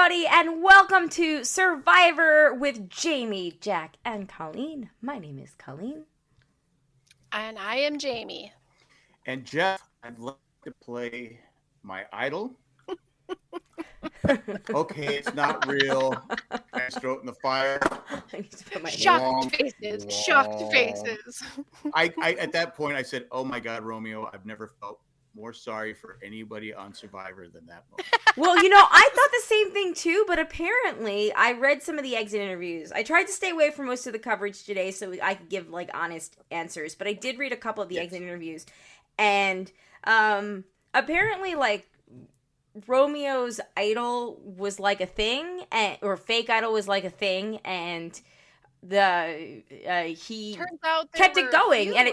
everybody, and welcome to Survivor with Jamie, Jack, and Colleen. My name is Colleen. And I am Jamie. And Jeff, I'd like to play my idol. Okay, it's not real. I just throw it in the fire. Shocked faces. I at that point I said, "Oh my God, Romeo! I've never felt more sorry for anybody on Survivor than that moment." Well, I thought the same thing too, but apparently I read some of the exit interviews. I tried to stay away from most of the coverage today so I could give honest answers, but I did read a couple of the exit interviews, and apparently Romeo's idol was a thing, or fake idol was a thing, and he kept it going, and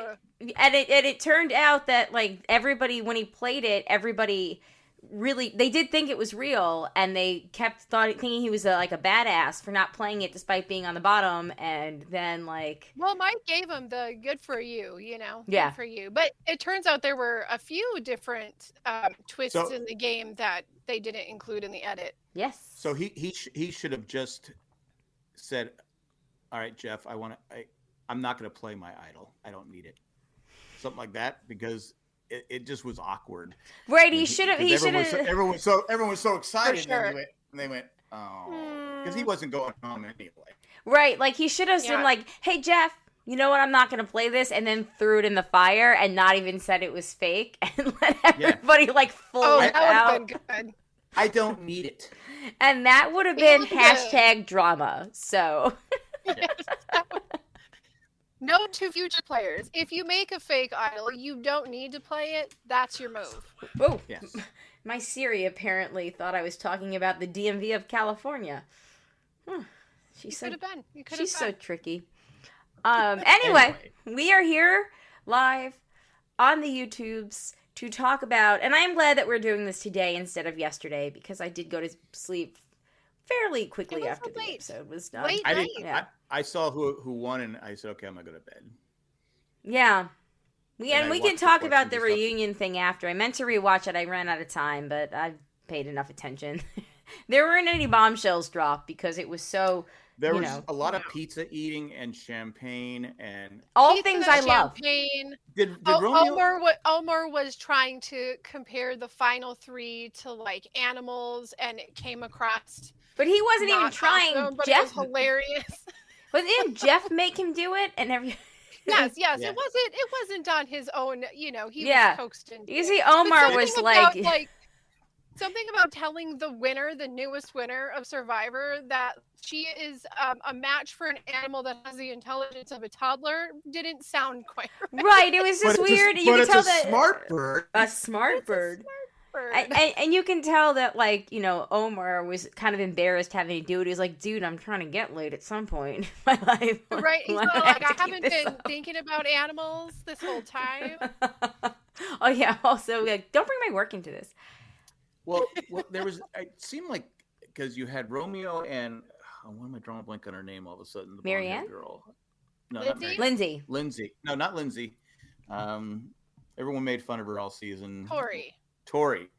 it turned out that everybody, when he played it, everybody really, they did think it was real, and they kept thinking he was a badass for not playing it despite being on the bottom, and then well, Mike gave him the good for you, yeah, good for you, but it turns out there were a few different twists in the game that they didn't include in the edit. Yes. So he should have just said, "All right, Jeff, I'm not going to play my idol. I don't need it." Something like that, because it just was awkward. Right, he should have. Everyone was so excited, sure. and they went, "Oh," because he wasn't going home anyway. Right, he should have said "Hey Jeff, you know what? I'm not going to play this," and then threw it in the fire and not even said it was fake, and let everybody float out. That would have been good. I don't need it. And that would have been hashtag drama. So. Note to future players: if you make a fake idol, you don't need to play it. That's your move. Oh, yes. My Siri apparently thought I was talking about the DMV of California. She's so tricky. Anyway, we are here live on the YouTubes to talk about, and I am glad that we're doing this today instead of yesterday, because I did go to sleep fairly quickly after the episode was done. I saw who won, and I said, "Okay, I'm gonna go to bed." Yeah, we can talk about the reunion thing after. I meant to rewatch it. I ran out of time, but I paid enough attention. There weren't any bombshells dropped because it was so. There was a lot of pizza eating and champagne and all things I love. Did Romeo? Omar was trying to compare the final three to animals, and it came across. But he wasn't even trying. Awesome, Jeff, it was hilarious. Didn't Jeff make him do it? And Yes. Yeah. It wasn't on his own. He was coaxed into. You see, Omar was something about telling the winner, the newest winner of Survivor, that she is a match for an animal that has the intelligence of a toddler didn't sound quite right. Right. It was just weird. You can tell that smart bird. A smart bird. And you can tell that, Omar was kind of embarrassed having to do it. He was like, "Dude, I'm trying to get laid at some point in my life." Right. He's I haven't been thinking about animals this whole time. Oh, yeah. Also, don't bring my work into this. Well, there was, it seemed like, because you had Romeo and, why am I drawing a blank on her name all of a sudden? The Marianne? Girl. No, Lindsay? not Marianne. Lindsay. No, not Lindsay. Everyone made fun of her all season. Tori.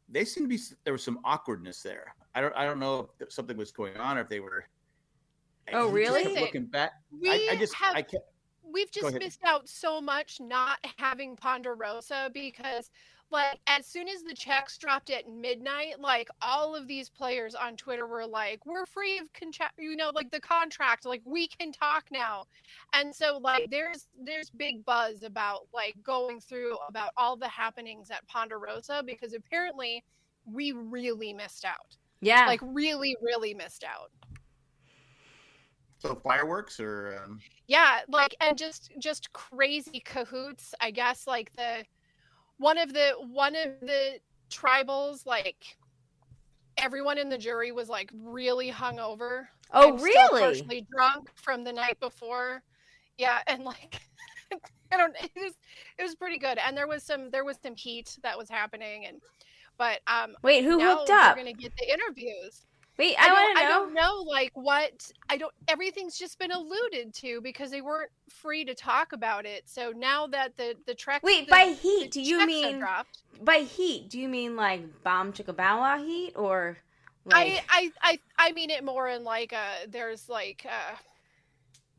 They seemed to be, there was some awkwardness there. I don't know if something was going on or if they were. Oh, really? Looking back, we've just missed out so much not having Ponderosa, because as soon as the checks dropped at midnight, all of these players on Twitter were like, "We're free of the contract, we can talk now." And so there's big buzz about going through about all the happenings at Ponderosa, because apparently we really missed out. Yeah. Really, really missed out. So fireworks or yeah, and just crazy cahoots, I guess. One of the tribals, everyone in the jury was really hungover. Oh, really? Still partially drunk from the night before. Yeah, and it was pretty good. And there was some heat that was happening, but wait, who hooked up? We're gonna get the interviews. Wait, I want to know. I don't know, everything's just been alluded to because they weren't free to talk about it. So now that the trek. Wait, by heat, do you mean by heat? Do you mean Bomb Chicka Bow Wow heat, or Like, I mean it more in like there's like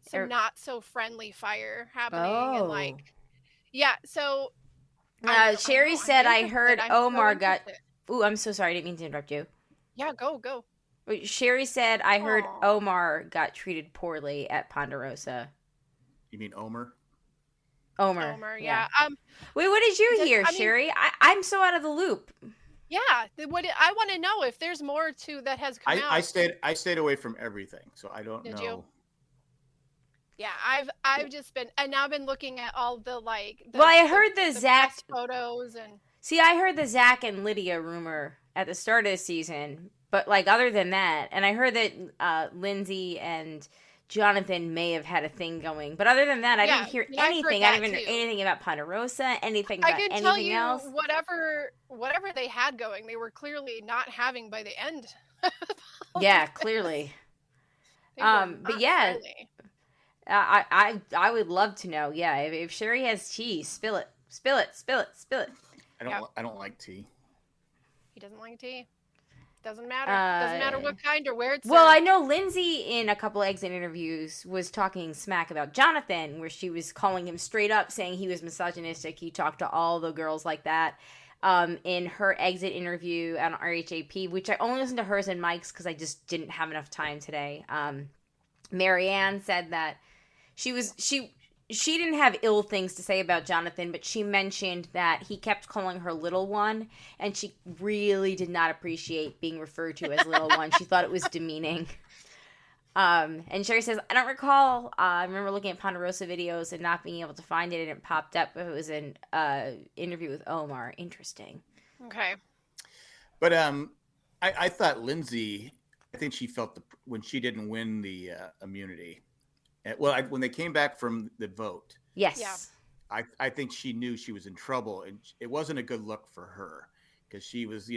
some not so friendly fire happening and like so Sherry said I heard Omar got Ooh, I'm so sorry, I didn't mean to interrupt you. Yeah, go. Sherry said I heard Omar got treated poorly at Ponderosa. You mean Omer? Omer, yeah. Wait, what did you hear, Sherry? I'm so out of the loop. Yeah, I want to know if there's more to that has come out. I stayed away from everything, so I don't know. Did you? Yeah, I've just been and now I've been looking at all the I heard the Zach photos and see, I heard the Zach and Lydia rumor at the start of the season, but like other than that, and I heard that Lindsay and Jonathan may have had a thing going, but other than that, I didn't hear anything. I didn't hear anything about Ponderosa, anything about anything else. I can tell you, whatever they had going, they were clearly not having by the end. Yeah, clearly. But yeah, I would love to know. Yeah, if Sherry has tea, spill it. I don't like tea. He doesn't like tea. Doesn't matter. Doesn't matter what kind or where it's. Well, I know Lindsay in a couple exit interviews was talking smack about Jonathan, where she was calling him straight up, saying he was misogynistic. He talked to all the girls like that. In her exit interview on RHAP, which I only listened to hers and Mike's because I just didn't have enough time today. Marianne said that she didn't have ill things to say about Jonathan, but she mentioned that he kept calling her little one, and she really did not appreciate being referred to as little one. She thought it was demeaning. And Sherry says, I don't recall. I remember looking at Ponderosa videos and not being able to find it, and it popped up. It was an interview with Omar. Interesting. Okay. But I thought Lindsay, I think she felt when she didn't win the immunity. When they came back from the vote, yes, yeah. I think she knew she was in trouble, and it wasn't a good look for her because she was,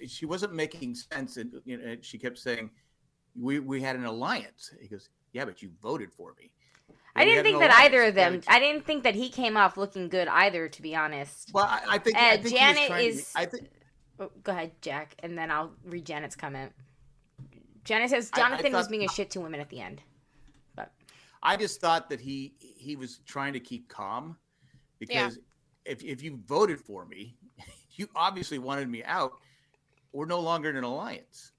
she wasn't making sense, and she kept saying, "We had an alliance." He goes, "Yeah, but you voted for me." I didn't think that either of them. I didn't think that he came off looking good either, to be honest. Well, I think Janet is. Oh, go ahead, Jack, and then I'll read Janet's comment. Janet says Jonathan was being a shit to women at the end. I just thought that he was trying to keep calm because if you voted for me, you obviously wanted me out. We're no longer in an alliance.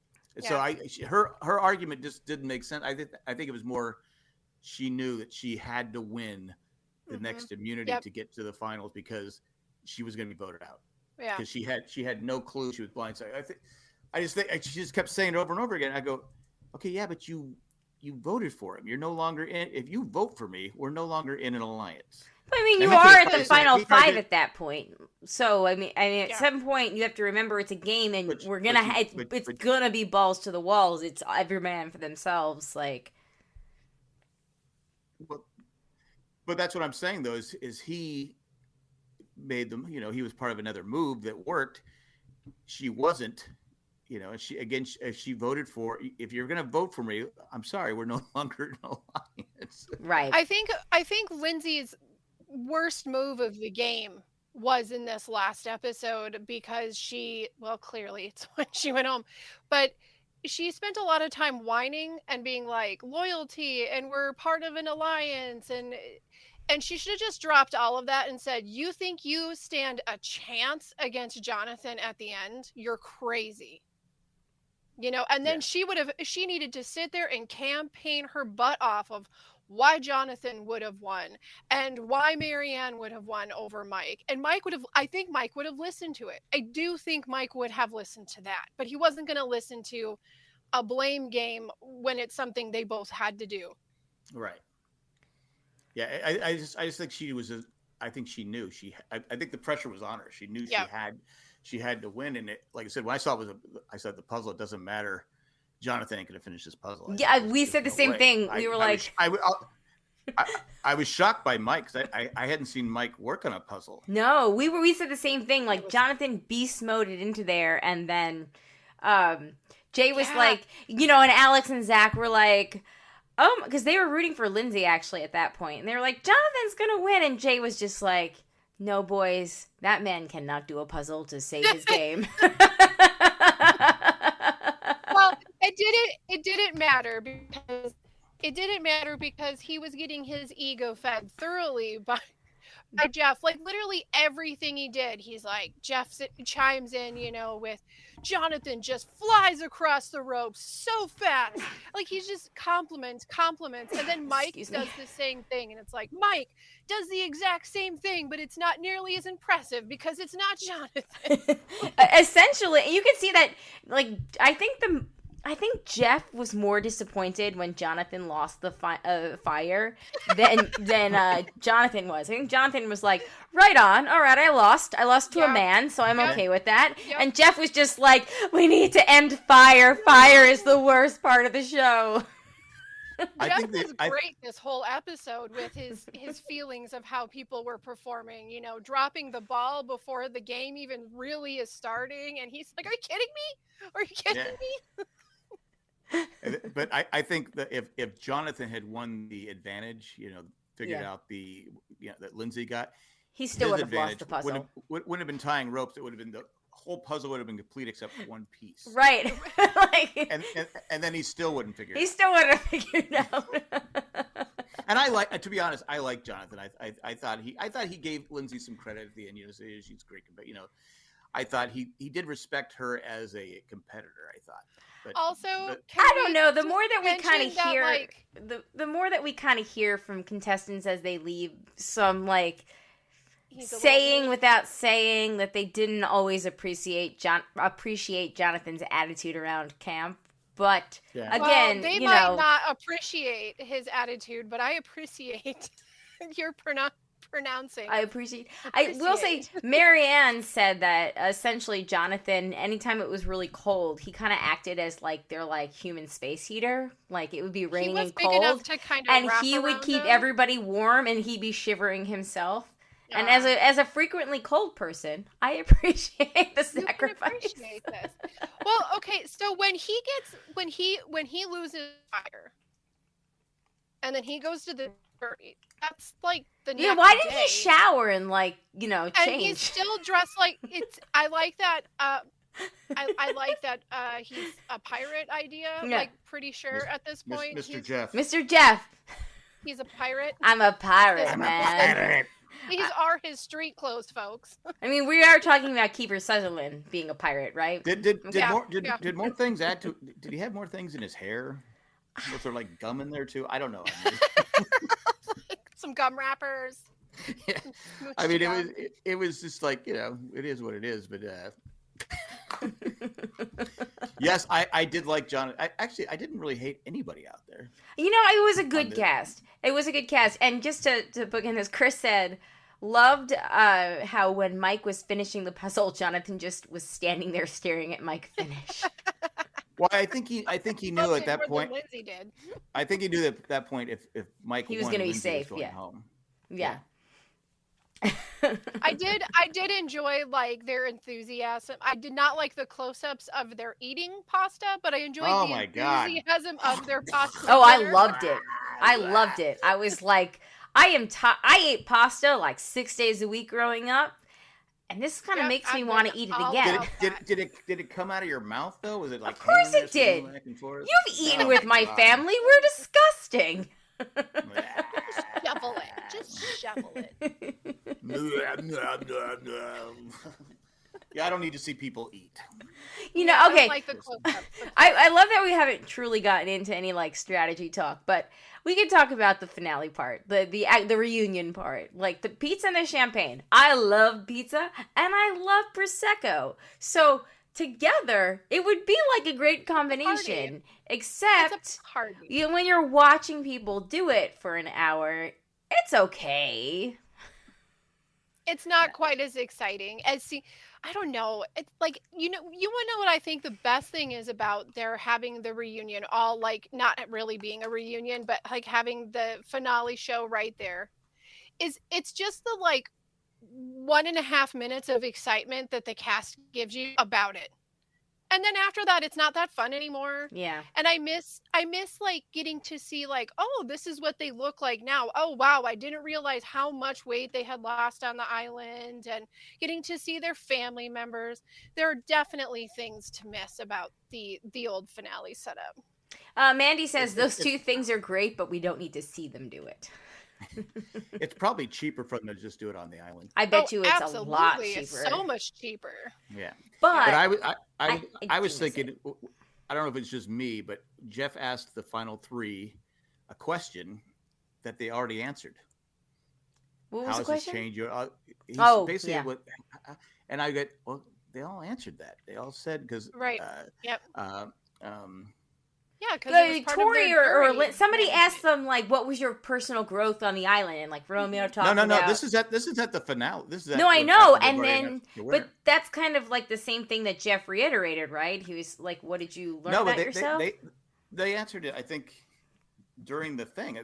Yeah. So her argument just didn't make sense. I think it was more she knew that she had to win the next immunity to get to the finals because she was going to be voted out. Yeah, because she had no clue she was blindsided. She just kept saying it over and over again. I go, okay, yeah, but you voted for him. You're no longer in. If you vote for me, we're no longer in an alliance. I mean, you are at the final five at that point. So I mean, at some point you have to remember it's a game, and it's gonna be balls to the walls. It's every man for themselves. Like, but that's what I'm saying though. Is he made them? He was part of another move that worked. She wasn't. She voted for. If you're going to vote for me, I'm sorry, we're no longer in an alliance. Right. I think Lindsay's worst move of the game was in this last episode because clearly it's when she went home, but she spent a lot of time whining and being like loyalty and we're part of an alliance and she should have just dropped all of that and said, you think you stand a chance against Jonathan at the end? You're crazy. And then she needed to sit there and campaign her butt off of why Jonathan would have won and why Marianne would have won over Mike. And I think Mike would have listened to it. I do think Mike would have listened to that, but he wasn't going to listen to a blame game when it's something they both had to do. Right. Yeah. I just think I think she knew I think the pressure was on her. She knew she had to win, and like I said, when I saw I said the puzzle. It doesn't matter. Jonathan ain't gonna finish this puzzle. We said the same thing. We were like, I was shocked by Mike because I hadn't seen Mike work on a puzzle. No, we said the same thing. Like Jonathan beast moded into there, and then Jay was like, and Alex and Zach were like, because they were rooting for Lindsay actually at that point, and they were like, Jonathan's gonna win, and Jay was just like, no, boys, that man cannot do a puzzle to save his game. It didn't matter because he was getting his ego fed thoroughly by Jeff. Like literally everything he did, he's like, Jeff chimes in, with Jonathan just flies across the ropes so fast. Like he's just compliments. And then Mike does the same thing. And it's like, Mike does the exact same thing, but it's not nearly as impressive because it's not Jonathan. Essentially, you can see that, like, I think Jeff was more disappointed when Jonathan lost the fire than Jonathan was. I think Jonathan was like, right on, all right, I lost to a man, so I'm okay with that. Yep. And Jeff was just like, we need to end fire. Fire is the worst part of the show. Jeff was great this whole episode with his feelings of how people were performing, dropping the ball before the game even really is starting. And he's like, are you kidding me? Are you kidding me? But I think that if Jonathan had won the advantage, figured out that Lindsay got, he still would have lost the puzzle. Wouldn't have been tying ropes. It would have been the whole puzzle would have been complete except one piece. Right. and then he still wouldn't figure it out. He still wouldn't have figured it out. And to be honest, I like Jonathan. I thought he gave Lindsay some credit at the end. She's great, but I thought he did respect her as a competitor. I thought. But I don't know. The more that we kind of hear, the more that we kind of hear from contestants as they leave, some saying without saying that they didn't always appreciate Jonathan's attitude around camp. But again, they might not appreciate his attitude, but I appreciate your pronouncing. I will say, Marianne said that essentially Jonathan, anytime it was really cold, he kind of acted as their human space heater. Like it would be raining and cold, and he would keep everybody warm, and he'd be shivering himself. And as a frequently cold person, I appreciate the sacrifice. Appreciate this. Well, okay, so when he loses fire, and then he goes to the dirty, that's like the next why didn't day. He shower and change? And he's still dressed like it's. I like that. I like that he's a pirate idea. Yeah. Like pretty sure at this point, Mr. Jeff. He's a pirate. I'm a pirate, man. These are his street clothes, folks. I mean, we are talking about Kiefer Sutherland being a pirate, right? Did more things add to? Did he have more things in his hair? Was there gum in there too? I don't know. Some gum wrappers. Yeah. I mean, it was just it is what it is. But yes, I did like John. I didn't really hate anybody out there. It was a good cast. It was a good cast. And just to book in this, Chris said, loved how when Mike was finishing the puzzle, Jonathan just was standing there staring at Mike finish. Well, I think he knew at that point. Lindsay did. I think he knew at that point if Mike he was going to be safe. Home. Yeah. I did enjoy their enthusiasm. I did not like the close-ups of their eating pasta, but I enjoyed the enthusiasm of their pasta. Oh, I loved it. I was like, I ate pasta 6 days a week growing up, and this kind of makes me want to eat it again. Did it come out of your mouth though? Was it Of course it did. You've eaten with my family. We're disgusting. Just shovel it. Yeah, I don't need to see people eat. Okay. I love that we haven't truly gotten into any strategy talk, but we can talk about the finale part, the reunion part, the pizza and the champagne. I love pizza and I love prosecco, so together it would be a great combination. Except when you're watching people do it for an hour, it's okay. It's not quite as exciting as I don't know. It's you want to know what I think the best thing is about their having the reunion, all not really being a reunion, but having the finale show right there, is it's just the 1.5 minutes of excitement that the cast gives you about it. And then after that, it's not that fun anymore. Yeah. And I miss like getting to see like, oh, this is what they look like now. Oh, wow. I didn't realize how much weight they had lost on the island, and getting to see their family members. There are definitely things to miss about the old finale setup. Mandy says those two things are great, but we don't need to see them do it. It's probably cheaper for them to just do it on the island. I bet you it's a lot cheaper. It's so much cheaper. Yeah. But I was thinking, I don't know if it's just me, but Jeff asked the final three a question that they already answered. What was the question? How has this changed? Basically yeah. what, and I get, well, they all answered that. They all said, because right. Yep. Yeah, because Tori or somebody asked them, like, what was your personal growth on the island, and like Romeo talked about. No. This is at the finale. I know, and then but that's kind of like the same thing that Jeff reiterated, right? He was like, "What did you learn about yourself?" They answered it, I think, during the thing.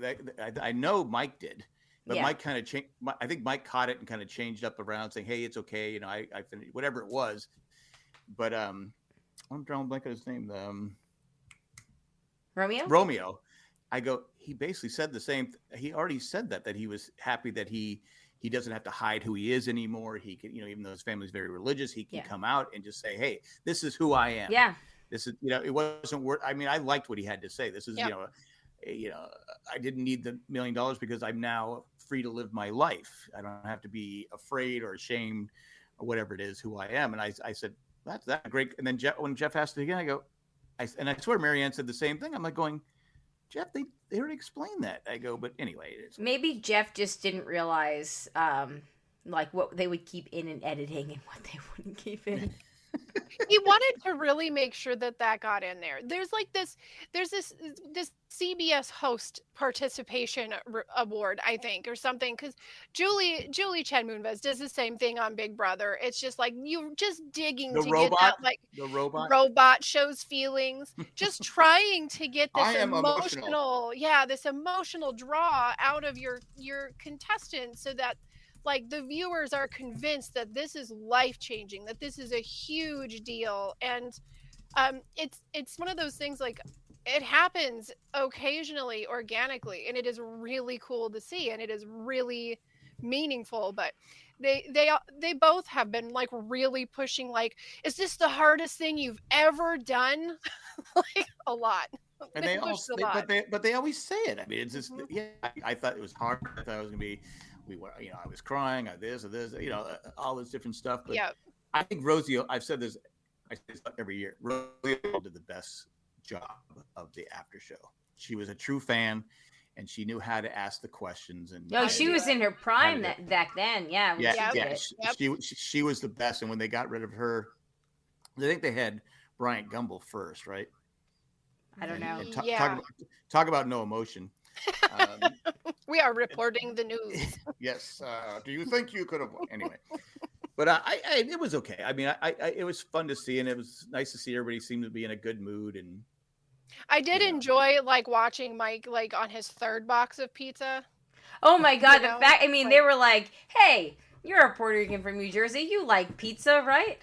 I know Mike did, but Mike kind of changed. I think Mike caught it and kind of changed up around, saying, "Hey, it's okay," you know, I finished whatever it was. But I'm drawing a blank on his name. Romeo. I go, he basically said the same. He already said that he was happy that he doesn't have to hide who he is anymore. He can, you know, even though his family's very religious, he can come out and just say, hey, this is who I am. Yeah. This is, you know, it wasn't worth, I mean, I liked what he had to say. This is, you know, I didn't need the $1 million because I'm now free to live my life. I don't have to be afraid or ashamed or whatever it is, who I am. And I said, that's great. And then when Jeff asked it again, I go, and I swear Marianne said the same thing. I'm like going, Jeff, they already explained that. I go, but anyway. Maybe Jeff just didn't realize like what they would keep in editing and what they wouldn't keep in. He wanted to really make sure that got in there. There's this CBS host participation award, I think, or something, because Julie Chen Moonves does the same thing on Big Brother. It's just like you're just digging get that, like the robot shows feelings, just trying to get this emotional draw out of your contestants, so that like the viewers are convinced that this is life-changing, that this is a huge deal. And it's one of those things, like, it happens occasionally organically, and it is really cool to see, and it is really meaningful. But they both have been like really pushing, like, is this the hardest thing you've ever done? Like, a lot. And they always say it. I mean, it's just I thought it was hard. I thought it was gonna be, I was crying, this, all this different stuff. But I think Rosie, I say this every year, Rosie did the best job of the after show. She was a true fan, and she knew how to ask the questions. And she was in her prime back then. She was the best. And when they got rid of her, I think they had Bryant Gumbel first, right? I don't know. Talk about no emotion. We are reporting the news. Yes. Do you think you could have? Anyway, but it was okay. I mean, it was fun to see, and it was nice to see everybody seem to be in a good mood. And I did enjoy like watching Mike like on his third box of pizza. Oh my God! The fact, I mean, they were like, "Hey, you're a Puerto Rican from New Jersey. You like pizza, right?"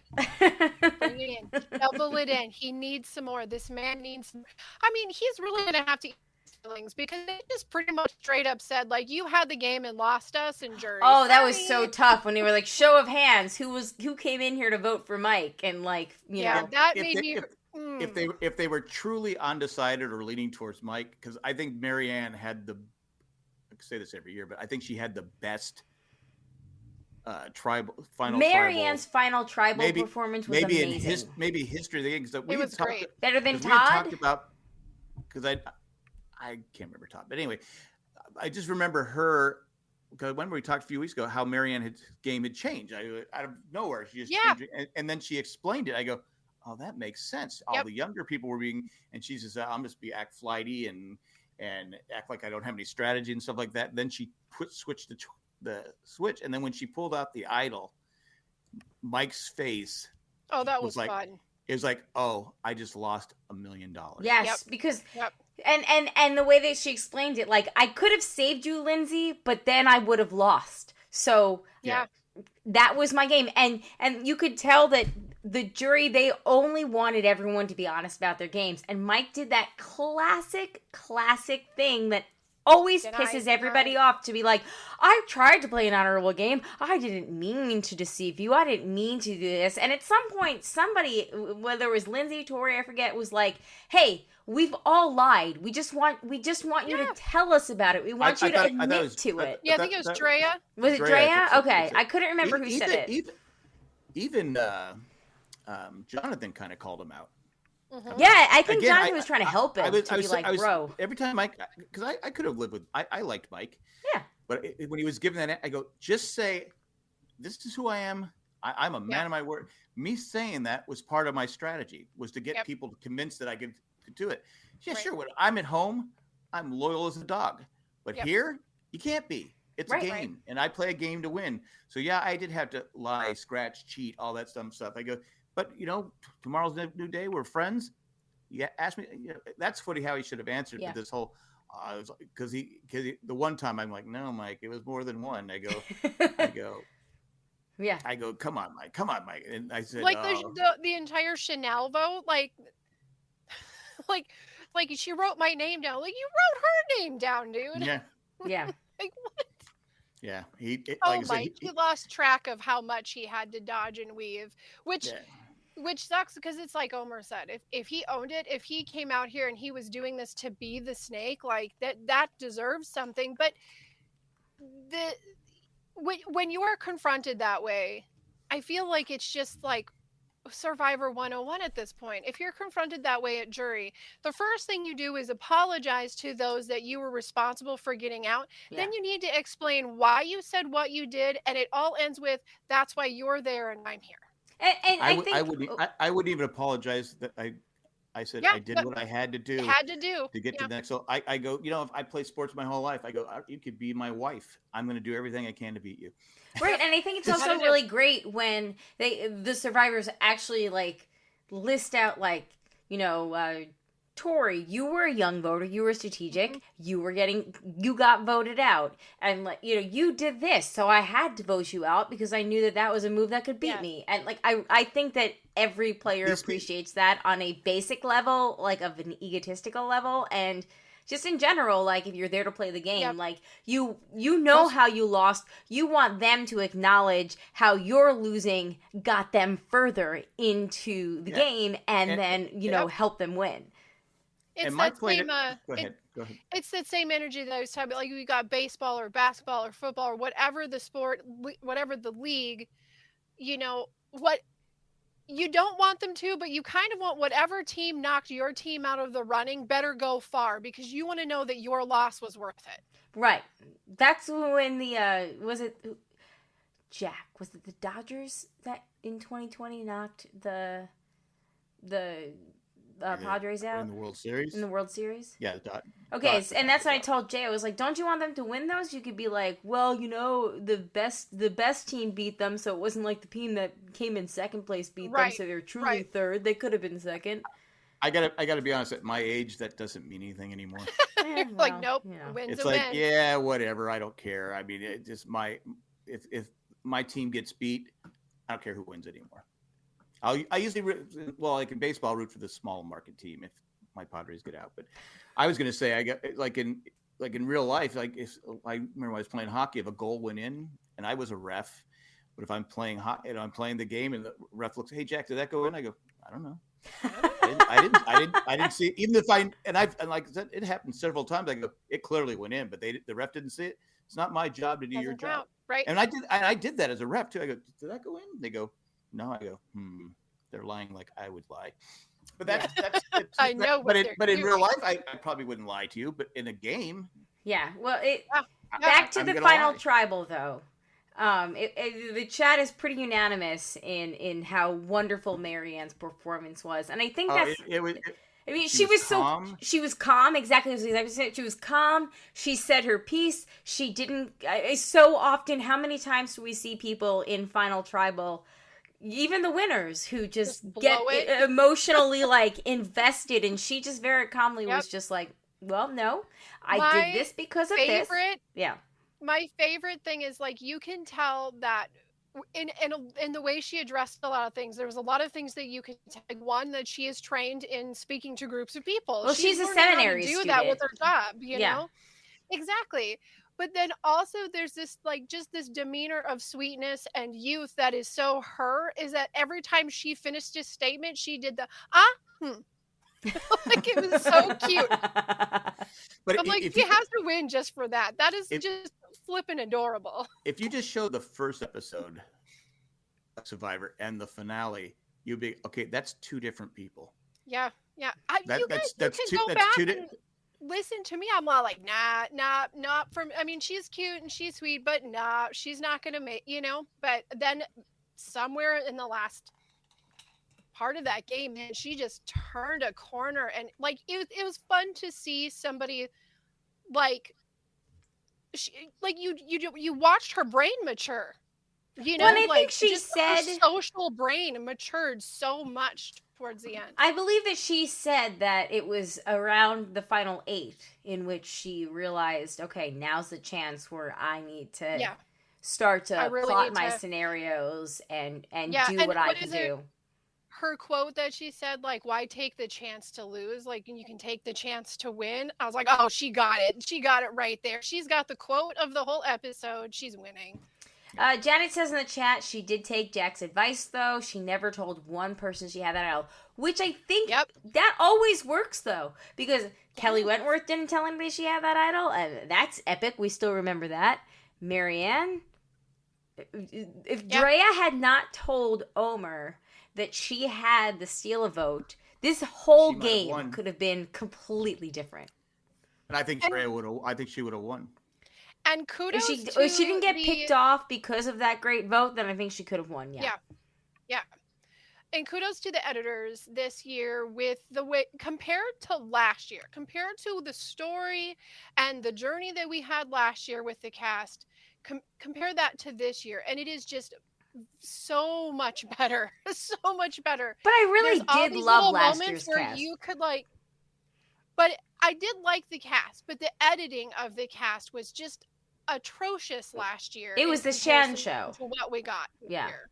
Bring it in. Double it in. He needs some more. This man needs. I mean, he's really gonna have to eat feelings, because they just pretty much straight up said, like, you had the game and lost us in jury. Oh, that was so tough when they were like, show of hands, who came in here to vote for Mike, and like, you know, that made me. If they were truly undecided or leaning towards Mike, because I think Marianne had I say this every year, but I think she had the best Marianne's final tribal performance was amazing. Maybe history. It was great. Better than Todd. Talked about, because I can't remember Todd, but anyway, I just remember her, because when we talked a few weeks ago, how Marianne's game had changed. Out of nowhere, she just changed it, and then she explained it. I go, oh, that makes sense. All the younger people were being, and she says, I'm just act flighty and act like I don't have any strategy and stuff like that. And then she switched the switch, and then when she pulled out the idol, Mike's face. Oh, that was like, fun. It was like, oh, I just lost $1 million. Yes, because and the way that she explained it, like, I could have saved you, Lindsay, but then I would have lost. So that was my game, and you could tell that the jury, they only wanted everyone to be honest about their games. And Mike did that classic thing that always pisses everybody off, to be like, I tried to play an honorable game. I didn't mean to deceive you. I didn't mean to do this. And at some point, somebody, whether it was Lindsay, Tori, I forget, was like, hey, we've all lied. We just want you to tell us about it. We want you to admit to it. Yeah, I think it was Drea. Was it Drea? Okay. I couldn't remember who said it. Even Jonathan kind of called him out. Mm-hmm. Yeah, I think Jonathan was trying to help him bro. Every time Mike, because I could have lived with, I liked Mike. Yeah. But when he was given that, I go, just say, this is who I am. I'm a man of my word. Me saying that was part of my strategy, was to get people convinced that I could do it. Yeah, sure. When I'm at home, I'm loyal as a dog. But here, you can't be. It's a game, and I play a game to win. So, yeah, I did have to lie, scratch, cheat, all that stuff. I go, but, tomorrow's a new day. We're friends. Yeah, ask me. That's how he should have answered with this whole, because the one time I'm like, no, Mike, it was more than one. I go, yeah. I go, come on, Mike, and I said, the entire Chanel vote, like she wrote my name down. Like, you wrote her name down, dude. Yeah. Like, what? Yeah, Mike, he lost track of how much he had to dodge and weave, which sucks, because it's like Omer said, if he owned it, if he came out here and he was doing this to be the snake, like that deserves something. But when you are confronted that way, I feel like it's just like Survivor 101 at this point. If you're confronted that way at jury, the first thing you do is apologize to those that you were responsible for getting out. Then you need to explain why you said what you did, and it all ends with, that's why you're there and I'm here. And I wouldn't even apologize that I said I did what I had to do. To get to the next. So I go, if I play sports my whole life, I go, you could be my wife. I'm going to do everything I can to beat you. Right, and I think it's also really great when the survivors actually list out Tori, you were a young voter, you were strategic, you got voted out, and you did this, so I had to vote you out because I knew that was a move that could beat me. And I think that every player appreciates that on a basic level, of an egotistical level, and just in general, if you're there to play the game, you know how you lost, you want them to acknowledge how your losing got them further into the game, and then help them win. It's that same. Go ahead. It's that same energy that I was talking about. Like, you got baseball or basketball or football or whatever the sport, whatever the league. What you don't want them to, but you kind of want whatever team knocked your team out of the running better go far, because you want to know that your loss was worth it. Right. That's when was it the Dodgers that in 2020 knocked the Padres out in the World Series. Yeah. Okay, and that's what I told Jay. I was like, "Don't you want them to win those?" You could be like, "Well, the best team beat them, so it wasn't like the team that came in second place beat them, so they're truly third. They could have been second." I gotta be honest. At my age, that doesn't mean anything anymore. Nope. Win's it's a win. Yeah, whatever. I don't care. I mean, it just if my team gets beat, I don't care who wins anymore. I usually in baseball, root for the small market team if my Padres get out. But I was going to say, I got in real life, if I remember when I was playing hockey, if a goal went in and I was a ref, but if I'm playing hockey and I'm playing the game and the ref looks, "Hey Jack, did that go in?" I go, "I don't know. I didn't see it." Even if it happened several times. I go, "It clearly went in," but the ref didn't see it. It's not my job to do your job, right? And I did that as a ref too. I go, "Did that go in?" They go, "No." I go, they're lying like I would lie. But that's I know. But in real life, I probably wouldn't lie to you. But in a game, yeah. Well, back to the final tribal though. The chat is pretty unanimous in how wonderful Marianne's performance was, and I think that's. She was calm. She was calm. Exactly as I said. She was calm. She said her piece. She didn't. So often, how many times do we see people in Final Tribal, even the winners, who just get emotionally invested, and she just very calmly was just like, "Well, no, I did this because of this." Yeah. My favorite thing is you can tell that in the way she addressed a lot of things, there was a lot of things that you could take. One, that she is trained in speaking to groups of people. Well, she's a seminary student. Do that with her job, you know? Exactly. But then also there's this like just this demeanor of sweetness and youth that is so her, is that every time she finished a statement, she did the like it was so cute. But I'm like, she has to win just for that. That is just flippin' adorable. If you just show the first episode of Survivor and the finale, you'd be okay. That's two different people. Yeah. You guys can go back and listen to me. I'm all like, not from. I mean, she's cute and she's sweet, but she's not gonna make, you know. But then somewhere in the last part of that game, man, she just turned a corner, and like it was fun to see somebody like. You watched her brain mature, you know. Well, I think she said her social brain matured so much towards the end. I believe that she said that it was around the final 8 in which she realized, okay, now's the chance where I need to start to plot my scenarios and do what I can do. Her quote that she said, like, why take the chance to lose? Like, you can take the chance to win. I was like, oh, she got it. She got it right there. She's got the quote of the whole episode. She's winning. Janet says in the chat, she did take Jack's advice, though. She never told one person she had that idol, which I think that always works, though, because Kelly Wentworth didn't tell anybody she had that idol, and that's epic. We still remember that. Marianne, if Drea had not told Omer that she had the steal a vote, this whole game could have been completely different. And I think Drea would have. I think she would have won. And kudos if she didn't get picked off because of that great vote, then I think she could have won. Yeah. And kudos to the editors this year with the way, compared to last year, compared to the story and the journey that we had last year with the cast, compare that to this year, and it is just so much better. So much better. But I really did love last year's cast. You could but I did like the cast, but the editing of the cast was just atrocious last year. It was the Shan show. To what we got here.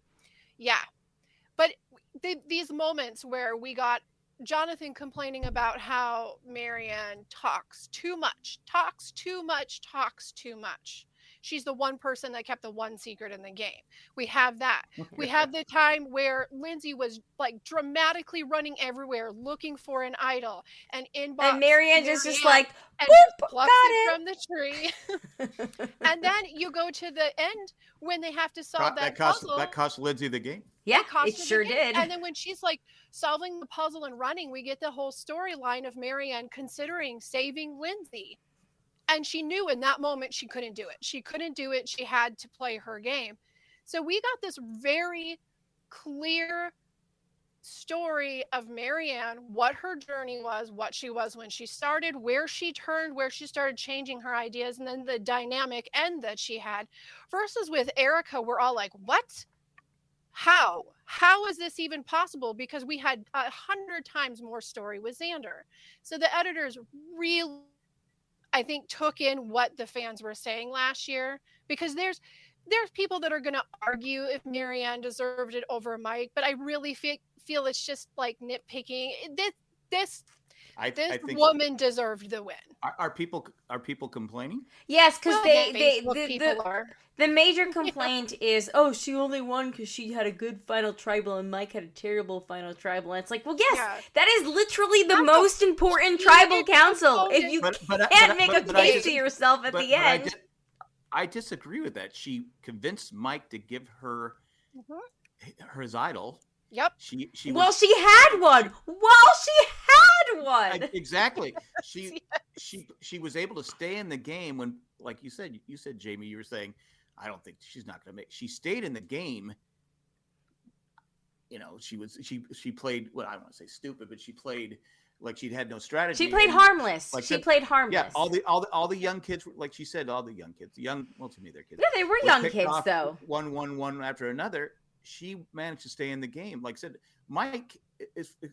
Yeah. But these moments where we got Jonathan complaining about how Marianne talks too much. She's the one person that kept the one secret in the game. We have that. We have the time where Lindsay was like dramatically running everywhere looking for an idol, and Marianne just like, and boop, plucks got it from the tree. And then you go to the end when they have to solve that puzzle. That cost Lindsay the game. Yeah, it sure did. And then when she's like solving the puzzle and running, we get the whole storyline of Marianne considering saving Lindsay. And she knew in that moment she couldn't do it. She had to play her game. So we got this very clear story of Marianne, what her journey was, what she was when she started, where she turned, where she started changing her ideas, and then the dynamic end that she had. Versus with Erica, we're all like, what? How is this even possible? Because we had 100 times more story with Xander. So the editors really, I think, took in what the fans were saying last year, because there's people that are going to argue if Marianne deserved it over Mike, but I really feel it's just like nitpicking. This woman deserved the win. Are people complaining? Yes, because the major complaint is, oh, she only won because she had a good final tribal and Mike had a terrible final tribal. And it's like, well, yes, that is literally the most important tribal council. If you can't make a case to yourself at the end. I disagree with that. She convinced Mike to give her his idol. Yep. She had one. Exactly. She was able to stay in the game when, like you said, Jamie, you were saying, I don't think she's not going to make. She stayed in the game. You know, she played. Well, I don't want to say stupid, but she played like she had no strategy. She played harmless. Like she played harmless. Yeah, all the young kids, like she said, all the young kids, well, to me they're kids. Yeah, they were young kids though. One after another. She managed to stay in the game. Like I said, Mike,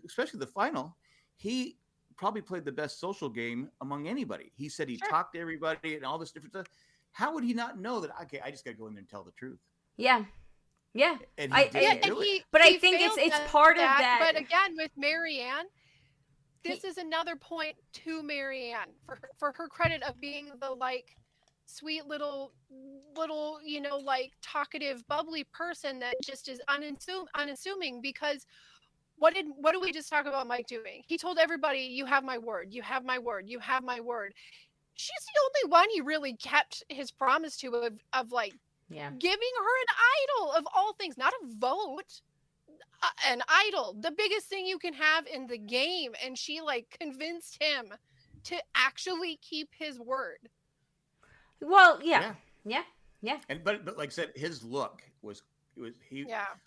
especially the final, he probably played the best social game among anybody. He said he talked to everybody and all this different stuff. How would he not know that? Okay, I just got to go in there and tell the truth. Yeah. Yeah. And I think it's part of that. But again, with Marianne, this is another point to Marianne for her credit of being the like sweet little like talkative, bubbly person that just is unassuming. Because what did we just talk about Mike doing? He told everybody, "You have my word. You have my word. You have my word." She's the only one he really kept his promise to of like giving her an idol of all things, not a vote. An idol, the biggest thing you can have in the game, and she like convinced him to actually keep his word. Well, yeah. And but like I said, his look was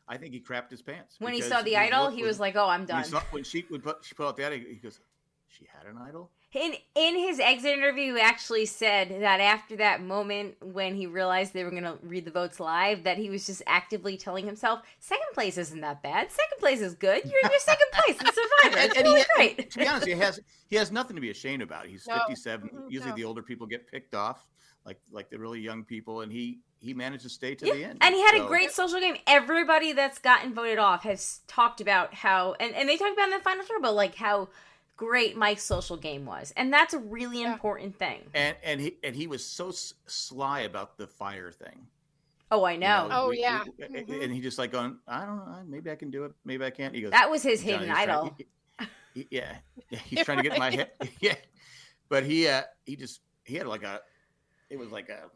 I think he crapped his pants when he saw the idol. He was like, "Oh, I'm done." When she put out the idol, he goes, "She had an idol." In his exit interview, he actually said that after that moment when he realized they were going to read the votes live, that he was just actively telling himself, second place isn't that bad. Second place is good. You're second place in Survivor. It's really great. To be honest, he has nothing to be ashamed about. He's 57. Usually the older people get picked off, like the really young people, and he managed to stay to the end. And he had a great social game. Everybody that's gotten voted off has talked about how, and they talked about in the final turbo, like how great Mike's social game was, and that's a really important thing. And he was so sly about the fire thing. Oh, I know. And he just like going, I don't know, maybe I can do it, maybe I can't. He goes, that was his hidden idol. He's trying to get in my head. Yeah, but he had like it was like a.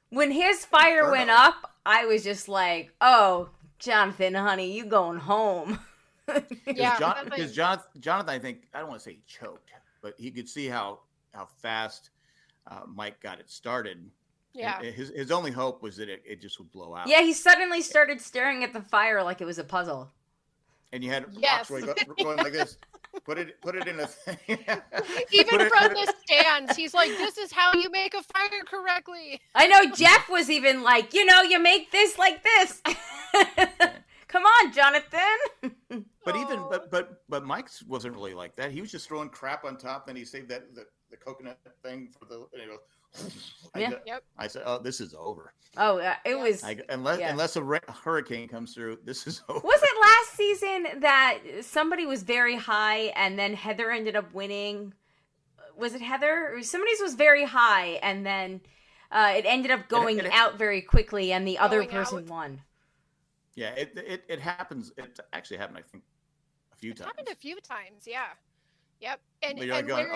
When his fire went up, I was just like, oh, Jonathan, honey, you going home. Because Jonathan, I think, I don't want to say he choked, but he could see how fast Mike got it started. Yeah. And his only hope was that it just would blow out. Yeah, he suddenly started staring at the fire like it was a puzzle. And you had Roxroy going like this. Put it in a thing. Even from the stands, he's like, "This is how you make a fire correctly." I know Jeff was even like, you make this like this. Come on, Jonathan. But Mike's wasn't really like that. He was just throwing crap on top. Then he saved the coconut thing for the. I said, "Oh, this is over." Oh, it was. Unless a hurricane comes through, this is over. Was it last season that somebody was very high and then Heather ended up winning? Was it Heather? Or somebody's was very high and then it ended up going out very quickly and the other person won. Yeah, it happens. It actually happened, I think, a few times. It happened a few times, yeah. Yep. And you're going,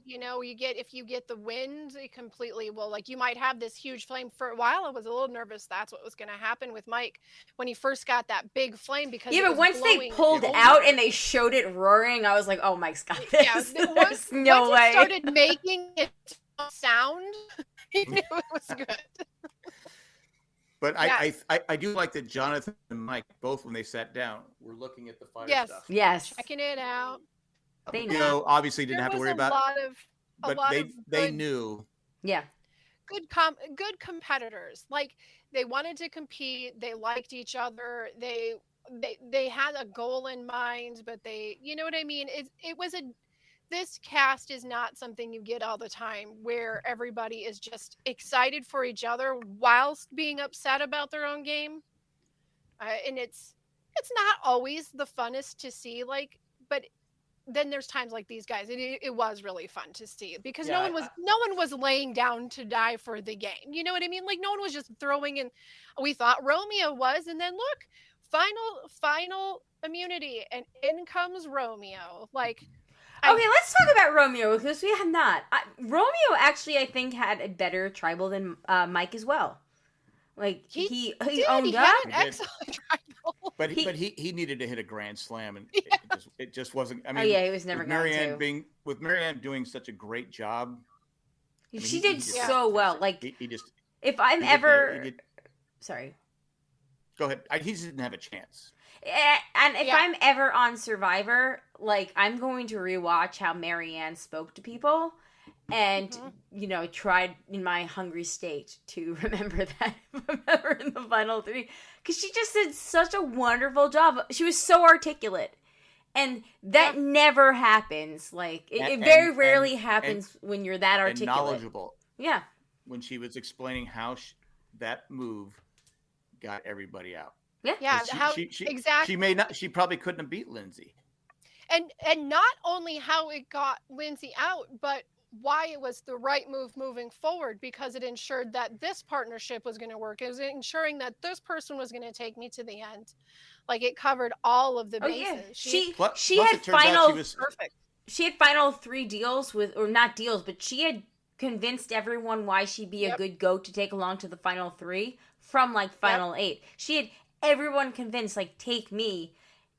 you get, if you get the wind, it completely will, like, you might have this huge flame. For a while, I was a little nervous that's what was going to happen with Mike when he first got that big flame. Because but once they pulled out and they showed it roaring, I was like, oh, Mike's got this. Yeah, once it started making its sound, he knew it was good. But I do like that Jonathan and Mike, both when they sat down, were looking at the fire stuff. Yes. Checking it out. They obviously didn't have to worry about it. But they knew. Yeah. Good competitors. Like, they wanted to compete. They liked each other. They had a goal in mind, but you know what I mean? This cast is not something you get all the time where everybody is just excited for each other whilst being upset about their own game. And it's not always the funnest to see, but then there's times like these guys. It was really fun to see because no one was laying down to die for the game. You know what I mean? Like, no one was just throwing in. We thought Romeo was, and then look, final immunity, and in comes Romeo. Like, okay, let's talk about Romeo because we have not. Romeo actually, I think, had a better tribal than Mike as well. Like he owned up. Had an excellent tribal. But he needed to hit a grand slam, and it just wasn't. I mean, he was never going to. With Marianne doing such a great job, she did so well. Like he just. If I'm ever, sorry. Go ahead. He just didn't have a chance. And if I'm ever on Survivor, like, I'm going to rewatch how Marianne spoke to people and, tried in my hungry state to remember in the final 3. Because she just did such a wonderful job. She was so articulate. And that never happens. Like, it very rarely happens when you're that articulate. And knowledgeable. Yeah. When she was explaining how that move got everybody out. Yeah. Exactly. She probably couldn't have beat Lindsay. And not only how it got Lindsay out, but why it was the right move moving forward, because it ensured that this partnership was going to work. It was ensuring that this person was going to take me to the end. Like, it covered all of the bases. Yeah. She had final perfect. She had final 3 deals or not deals, but she had convinced everyone why she'd be a good goat to take along to the final 3 from like final 8. She had everyone convinced, like, take me.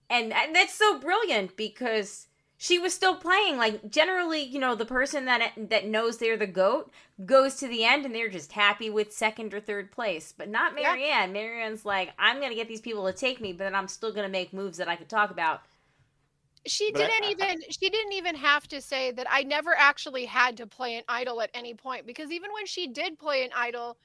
And that's so brilliant because she was still playing. Like, generally, the person that knows they're the GOAT goes to the end and they're just happy with 2nd or 3rd place. But not Marianne. Marianne's like, I'm going to get these people to take me, but then I'm still going to make moves that I could talk about. She didn't even have to say that I never actually had to play an idol at any point, because even when she did play an idol,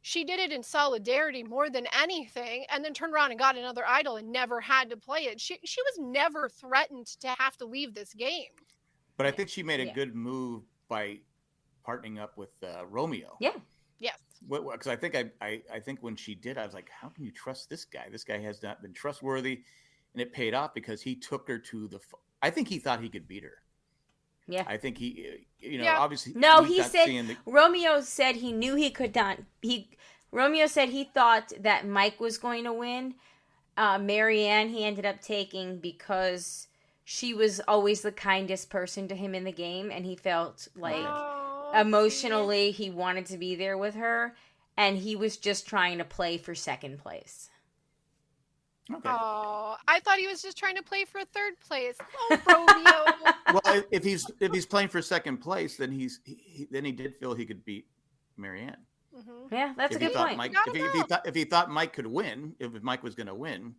she did it in solidarity more than anything, and then turned around and got another idol and never had to play it. She was never threatened to have to leave this game. But I think she made a good move by partnering up with Romeo. Yeah. Yes. Because I think when she did, I was like, how can you trust this guy? This guy has not been trustworthy. And it paid off because he took her to I think he thought he could beat her. Yeah. I think obviously. No, he said, Romeo said he knew he could not. Romeo said he thought that Mike was going to win. Marianne, he ended up taking because she was always the kindest person to him in the game. And he felt like emotionally he wanted to be there with her. And he was just trying to play for 2nd place. Okay. Oh, I thought he was just trying to play for 3rd place. Oh, Romeo. Well, if he's playing for 2nd place, then he did feel he could beat Marianne. Mm-hmm. Yeah, that's a good point. If he thought Mike could win, if Mike was going to win,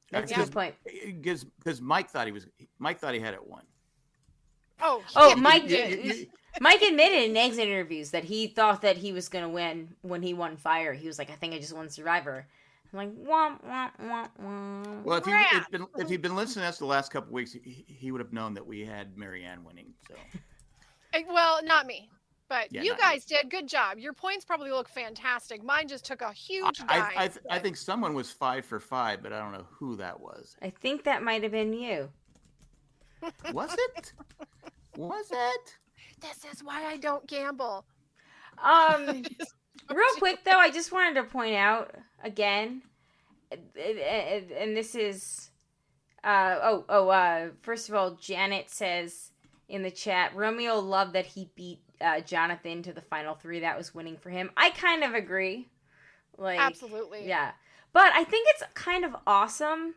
that's a good point. Because Mike thought he had it won. Oh, Mike did. Mike admitted in exit interviews that he thought that he was going to win when he won Fire. He was like, I think I just won Survivor. I'm like, wah, wah, wah, wah. Well, if he'd been listening to us the last couple of weeks, he would have known that we had Marianne winning. So, well, not me, but you guys did good job. Your points probably look fantastic. Mine just took a huge dive. I think someone was 5 for 5, but I don't know who that was. I think that might have been you. Was it? Was it? This is why I don't gamble. Real quick, though, I just wanted to point out again, and this is, first of all, Janet says in the chat, Romeo loved that he beat Jonathan to the final 3. That was winning for him. I kind of agree. Like, absolutely. Yeah. But I think it's kind of awesome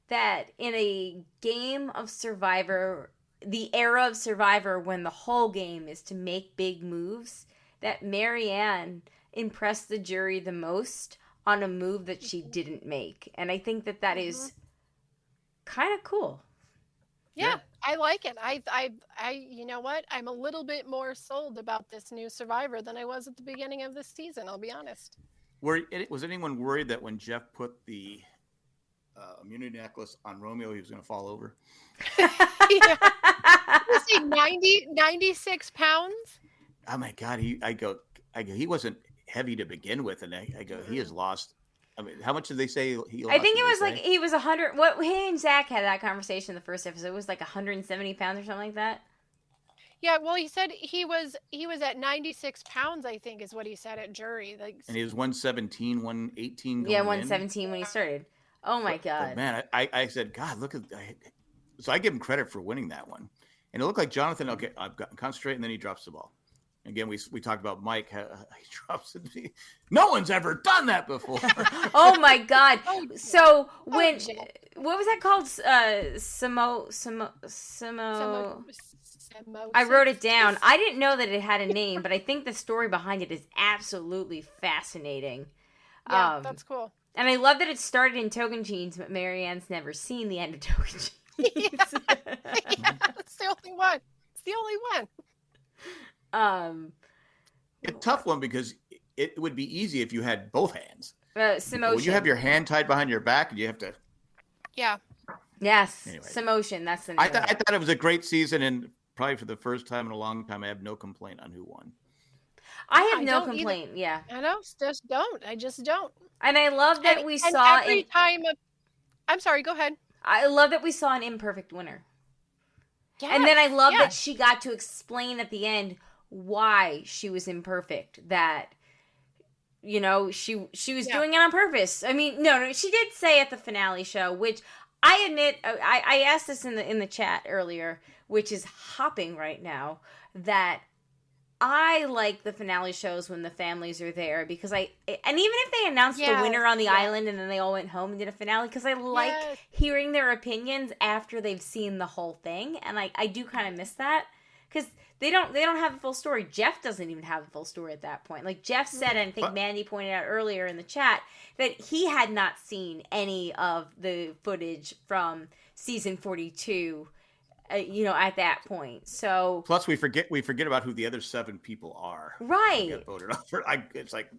that in a game of Survivor, the era of Survivor when the whole game is to make big moves, that Marianne impressed the jury the most on a move that she didn't make. And I think that is kind of cool. Yeah, I like it. I you know what? I'm a little bit more sold about this new Survivor than I was at the beginning of this season, I'll be honest. Was anyone worried that when Jeff put the immunity necklace on Romeo, he was going to fall over? Yeah. Was he 96 pounds? Oh my God. He wasn't heavy to begin with. And I go, he has lost. I mean, how much did they say he lost? I think it was like, he was 100. He and Zach had that conversation in the first episode. It was like 170 pounds or something like that. Yeah, well, he said he was at 96 pounds, I think is what he said at jury. Like, and he was 117, 118. Yeah, 117 when he started. Oh my God. But man, I said, God, look at. So I give him credit for winning that one. And it looked like Jonathan, okay, I've got concentrate, and then he drops the ball. Again, we talked about Mike. He drops it. No one's ever done that before. Oh my God! So what was that called? I wrote it down. I didn't know that it had a name, but I think the story behind it is absolutely fascinating. Yeah, that's cool. And I love that it started in Tocantins, but Marianne's never seen the end of Tocantins. Yeah, that's the only one. It's the only one. A tough one because it would be easy if you had both hands. Samotion. When you have your hand tied behind your back and you have to. Yeah. Yes. Anyway. Samotion. That's the name. I thought it was a great season, and probably for the first time in a long time, I have no complaint on who won. I have no complaint. Either. Yeah. I know. Just don't. I just don't. And I love that we saw every time. I'm sorry. Go ahead. I love that we saw an imperfect winner. Yes, and then I love that she got to explain at the end why she was imperfect. That, you know, she was doing it on purpose. I mean, no, she did say at the finale show, which I admit, I asked this in the chat earlier, which is hopping right now, that I like the finale shows when the families are there because and even if they announced the winner on the island and then they all went home and did a finale, because I like hearing their opinions after they've seen the whole thing, and I do kind of miss that because they don't have the full story. Jeff doesn't even have the full story at that point. Like Jeff said, and I think Mandy pointed out earlier in the chat that he had not seen any of the footage from season 42. At that point. So plus we forget about who the other 7 people are. Right. Get voted off. It's like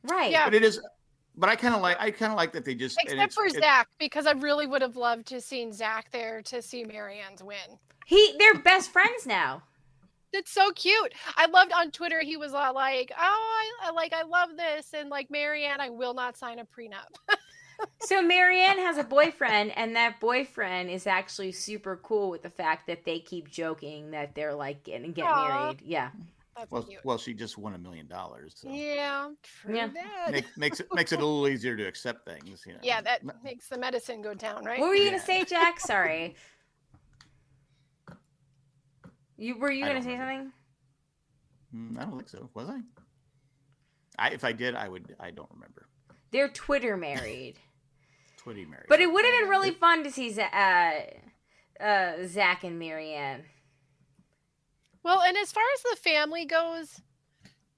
right. Yeah. But it is. But I kind of like that they just except for Zach, because I really would have loved to seen Zach there to see Marianne's win. They're best friends now. It's so cute. I loved on Twitter. He was like, "Oh, I love this," and like Marianne, I will not sign a prenup. So Marianne has a boyfriend, and that boyfriend is actually super cool with the fact that they keep joking that they're like get married. Yeah. That's cute. Well, she just won $1 million. So. Yeah, true that. Makes it a little easier to accept things. You know? Yeah, that makes the medicine go down, right? What were you gonna say, Jack? Sorry. Were you gonna say something? I don't think so. Was I? If I did, I would. I don't remember. They're Twitter married. Twitter married. But it would have been really fun to see Zach and Marianne. Well, and as far as the family goes,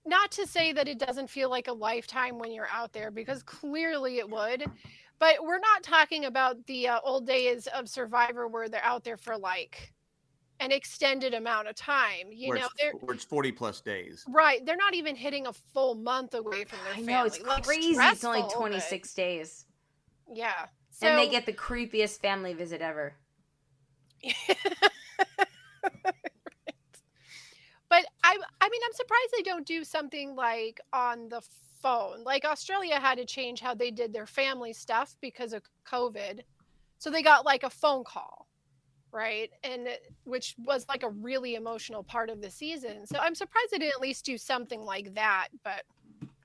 not to say that it doesn't feel like a lifetime when you're out there, because clearly it would. But we're not talking about the old days of Survivor where they're out there for like an extended amount of time. Where it's 40 plus days. Right. They're not even hitting a full month away from their family. I know, it's crazy. It's only 26 days. Yeah. And they get the creepiest family visit ever. But I mean, I'm surprised they don't do something like on the phone. Like Australia had to change how they did their family stuff because of COVID. So they got like a phone call, right? And which was like a really emotional part of the season. So I'm surprised they didn't at least do something like that. But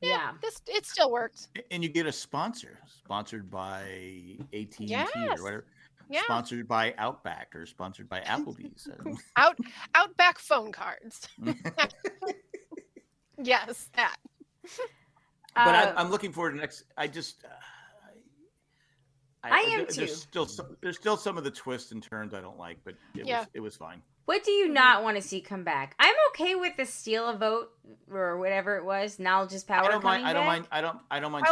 yeah. It still worked. And you get a sponsored by AT&T or whatever. Yeah. Sponsored by Outback or sponsored by Applebee's. Outback phone cards. Yes, that. But I'm looking forward to next. I am too. There's still some of the twists and turns I don't like, but it was fine. What do you not want to see come back? I'm okay with the steal a vote or whatever it was. Knowledge is power. I don't mind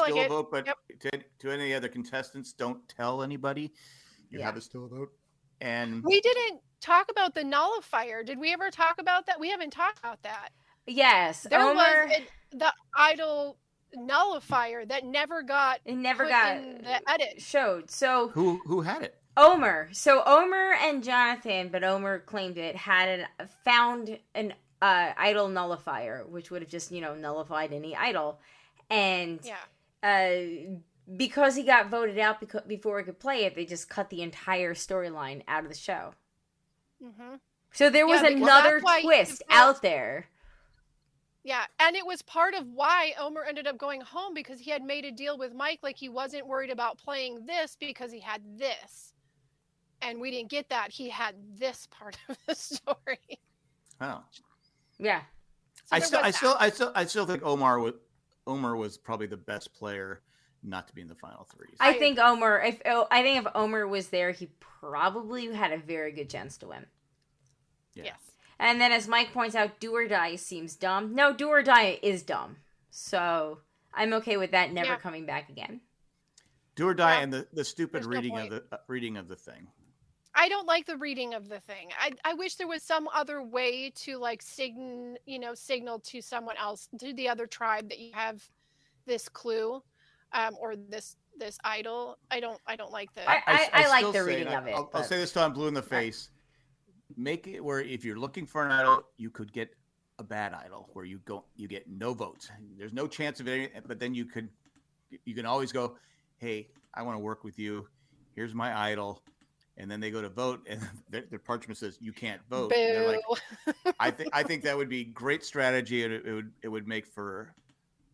steal a vote, but to any other contestants, don't tell anybody you have a steal a vote. And we didn't talk about the nullifier. Did we ever talk about that? We haven't talked about that. Yes, there was the idol nullifier that never got in the edit showed. So who had it? Omer. So Omer and Jonathan, but Omer claimed it, found an idol nullifier, which would have just nullified any idol, and because he got voted out before he could play it, they just cut the entire storyline out of the show. Mm-hmm. So there was another twist out there. Yeah, and it was part of why Omer ended up going home, because he had made a deal with Mike, like he wasn't worried about playing this because he had this. And we didn't get that. He had this part of the story. Oh. Yeah. So I still think Omer was probably the best player not to be in the final three. I think if Omer was there, he probably had a very good chance to win. Yeah. Yes. And then, as Mike points out, do or die seems dumb. No, do or die is dumb. So I'm okay with that never coming back again. Do or die and the stupid reading of the thing. I don't like the reading of the thing. I wish there was some other way to like signal to someone else, to the other tribe, that you have this clue, or this idol. I don't like the. I like the reading of it. I'll say this till I'm blue in the face. Make it where if you're looking for an idol, you could get bad idol where you get no votes. There's no chance of it, but then you can always go, hey, I want to work with you. Here's my idol. And then they go to vote, and their parchment says you can't vote. And they're like, I think that would be great strategy, and it would make for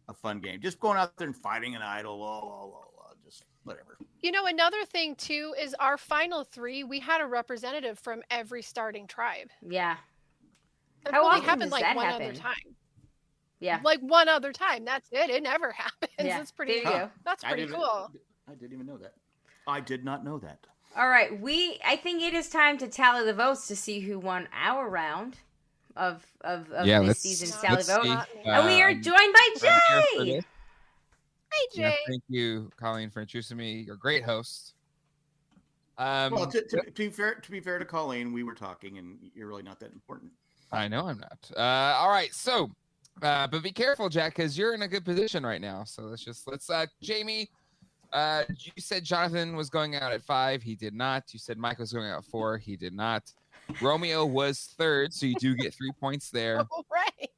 a fun game. Just going out there and fighting an idol, just whatever. Another thing too is our final 3. We had a representative from every starting tribe. Yeah. That only happened like one other time. Yeah. Like one other time. That's it. It never happens. Yeah. It's pretty. That's pretty cool. I didn't even know that. I did not know that. All right, I think it is time to tally the votes to see who won our round of this season's tally vote. And we are joined by Jay. Hey, Jay. Yeah, thank you, Colleen, for introducing me. You're a great host. Well, to be fair to Colleen, we were talking, and you're really not that important. I know I'm not. All right, so, but be careful, Jack, because you're in a good position right now. So let's Jamie. You said Jonathan was going out at 5. He did not. You said Mike was going out at 4. He did not. Romeo was 3rd, so you do get 3 points there. All right.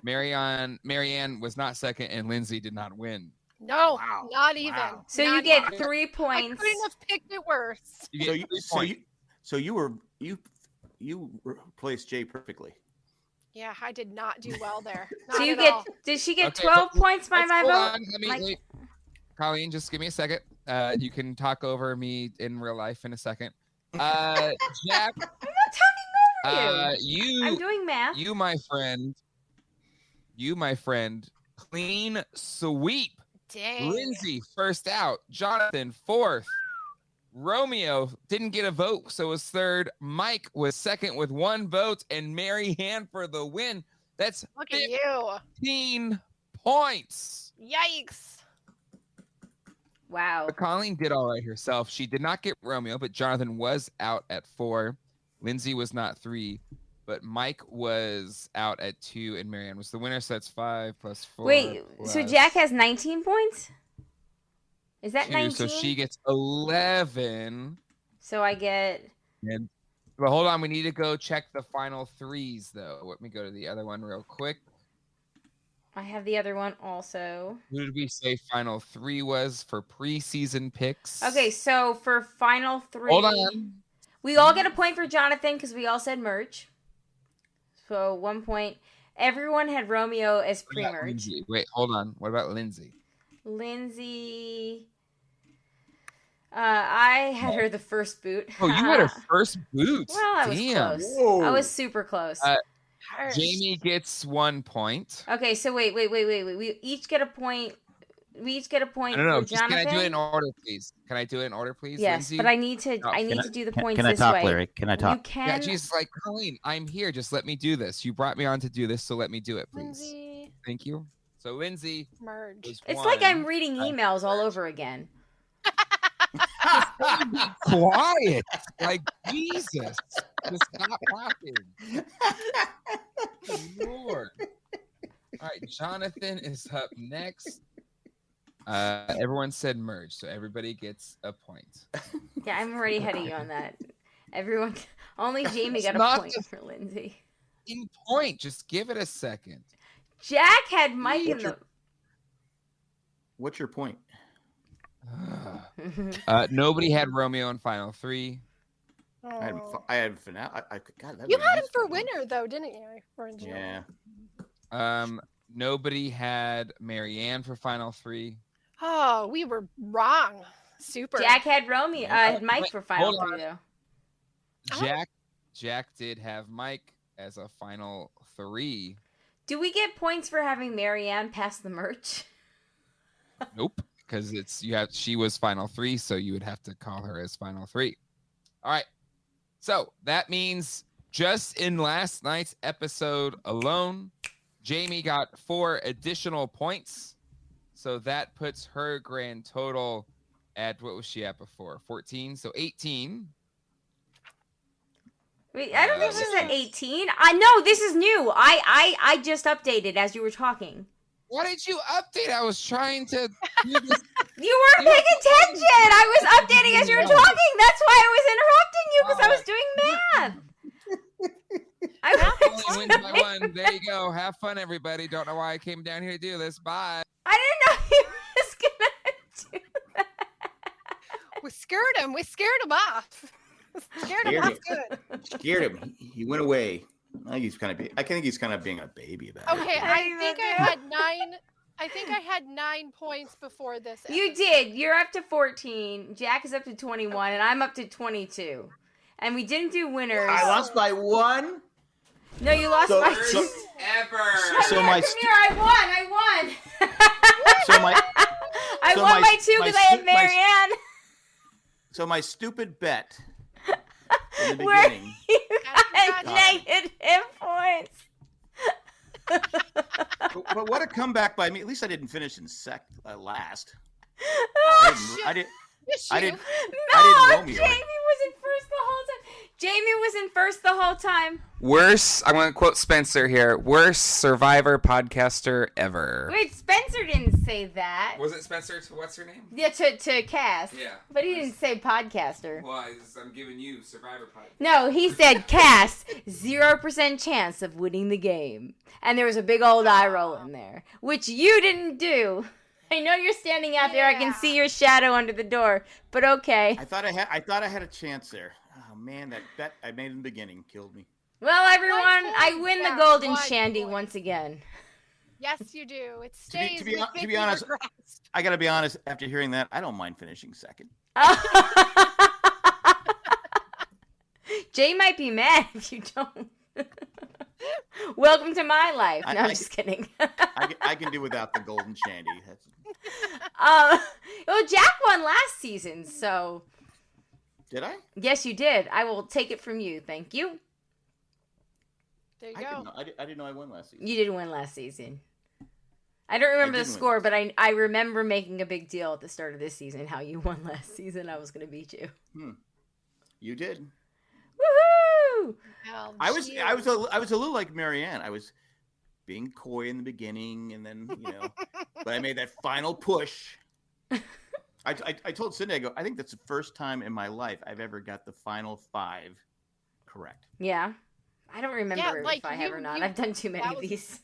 Marianne was not 2nd, and Lindsay did not win. No, not even. Wow. So you get 3 points. I couldn't have picked it worse. So you replaced Jay perfectly. Yeah, I did not do well there. So you get. Did she get 12 points by my vote? Colleen, just give me a second. You can talk over me in real life in a second. Jack, I'm not talking over you. I'm doing math. You, my friend, clean sweep. Dang. Lindsay first out. Jonathan 4th. Romeo didn't get a vote, so was 3rd. Mike was 2nd with 1 vote, and Mary Ann for the win. That's 15 points. Yikes. Wow. But Colleen did all right herself. She did not get Romeo, but Jonathan was out at 4. Lindsay was not 3, but Mike was out at 2, and Marianne was the winner, so that's 5 plus 4. Wait, so Jack has 19 points? Is that 19? So she gets 11. So I get... But hold on, we need to go check the final 3s, though. Let me go to the other one real quick. I have the other one also. Who did we say final 3 was for preseason picks? Okay, so for final 3... Hold on. We all get a point for Jonathan because we all said merch. So 1 point. Everyone had Romeo as pre-merch. Wait, hold on. What about Lindsay? Lindsay... I had her the first boot. Oh, you had her first boot? Well, I was close. Whoa. I was super close. Jamie gets 1 point. Okay, so wait. We each get a point. We each get a point. No. For Jonathan. Can I do it in order, please? Yes, Lindsay? but I need to. I need to do the points this way. Can I talk, Larry? Can I talk? You can. Yeah, she's like, Colleen, I'm here. Just let me do this. You brought me on to do this, so let me do it, please. Lindsay. Thank you. So Lindsay. Merge. It's like I'm reading emails all over again. Quiet, like Jesus. Just stop talking. Lord. All right, Jonathan is up next. Everyone said merge, so everybody gets a point. Yeah, I'm already ahead of you on that. Everyone, only Jamie got a point for Lindsay. In point, just give it a second. Jack had Mike in the. What's your point? Nobody had Romeo in final 3. I had finale. God, you had him for winner though, didn't you? Yeah. Nobody had Marianne for final 3. Oh, we were wrong. Super. Jack had Romeo. Had Mike for final 3 though. Jack did have Mike as a final 3. Do we get points for having Marianne pass the merch? Nope. Because she was final 3, so you would have to call her as final 3. All right. So that means just in last night's episode alone, Jamie got 4 additional points. So that puts her grand total at, what was she at before? 14, so 18. Wait, I don't think she's at 18. I know this is new. I just updated as you were talking. Why did you update? I was trying to do this. You weren't paying attention. I was updating as you were talking. That's why I was interrupting you because I was doing math. Only wins by 1. There you go. Have fun, everybody. Don't know why I came down here to do this. Bye. I didn't know he was gonna do that. We scared him. We scared him off. Scared him off good. Scared him. He went away. I think he's kind of being a baby about it. Okay, I think I had 9 points before this. You did. You're up to 14. Jack is up to 21, and I'm up to 22. And we didn't do winners. I lost by 1. No, you lost by 2. I won. I won by 2 because I had Marianne. So my stupid bet in the beginning. You got negative points. But what a comeback by me! At least I didn't finish in last. I didn't. No, Jamie was in first the whole time. Jamie was in first the whole time. Worst, I'm going to quote Spencer here, worst Survivor podcaster ever. Wait, Spencer didn't say that. Was it Spencer? What's her name? Yeah, to Cass. Yeah. But he didn't say podcaster. Well, I'm giving you Survivor podcast. No, he said Cass, 0% chance of winning the game. And there was a big old eye roll in there, which you didn't do. I know you're standing out there. I can see your shadow under the door, but okay. I thought I had a chance there. Oh man, that bet I made in the beginning killed me. Well, everyone, I win the golden shandy once again. Yes, you do. It stays. To be honest, I gotta be honest. After hearing that, I don't mind finishing second. Jay might be mad if you don't. Welcome to my life. No, I'm just kidding. I can do without the golden shandy. Well, Jack won last season, so. Did I? Yes, you did. I will take it from you. Thank you. There you go. I didn't know I won last season. You did win last season. I don't remember the score, but I remember making a big deal at the start of this season how you won last season. I was going to beat you. You did. Woohoo! I was a little like Marianne. I was being coy in the beginning, and then but I made that final push. I told Cindy, I think that's the first time in my life I've ever got the final 5 correct. Yeah, I don't remember if I have or not. I've done too many of these.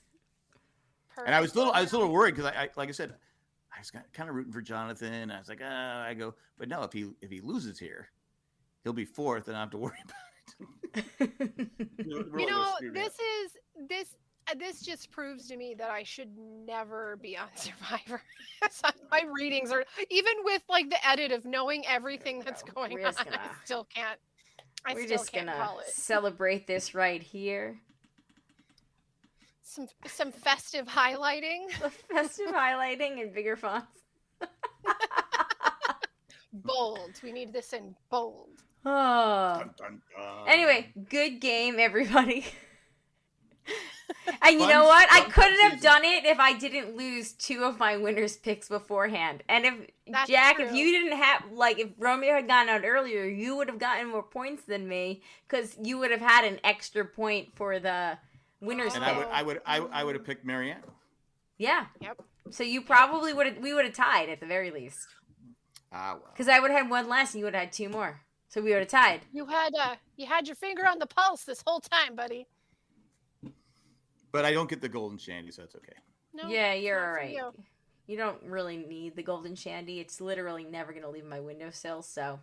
Perfect. And I was a little worried because I like I said, I was kind of rooting for Jonathan. I was like, but no, if he loses here, he'll be 4th, and I don't have to worry about it. This just proves to me that I should never be on Survivor. My readings are, even with like the edit of knowing everything that's going on, I still can't. We're just gonna celebrate this right here. Some festive highlighting. Festive highlighting in bigger fonts. Bold. We need this in bold. Oh. Dun, dun, dun. Anyway, good game, everybody. And you know what? I couldn't have done it if I didn't lose 2 of my winners' picks beforehand. And if if you didn't have, if Romeo had gotten out earlier, you would have gotten more points than me because you would have had an extra point for the winners' pick. And I would have picked Marianne. Yeah. Yep. So you probably we would have tied at the very least. Well. Because I would have had 1 less and you would have had 2 more. So we would have tied. You had your finger on the pulse this whole time, buddy. But I don't get the golden shandy, so that's okay. No, yeah, you're all right. You don't really need the golden shandy. It's literally never going to leave my windowsill, so.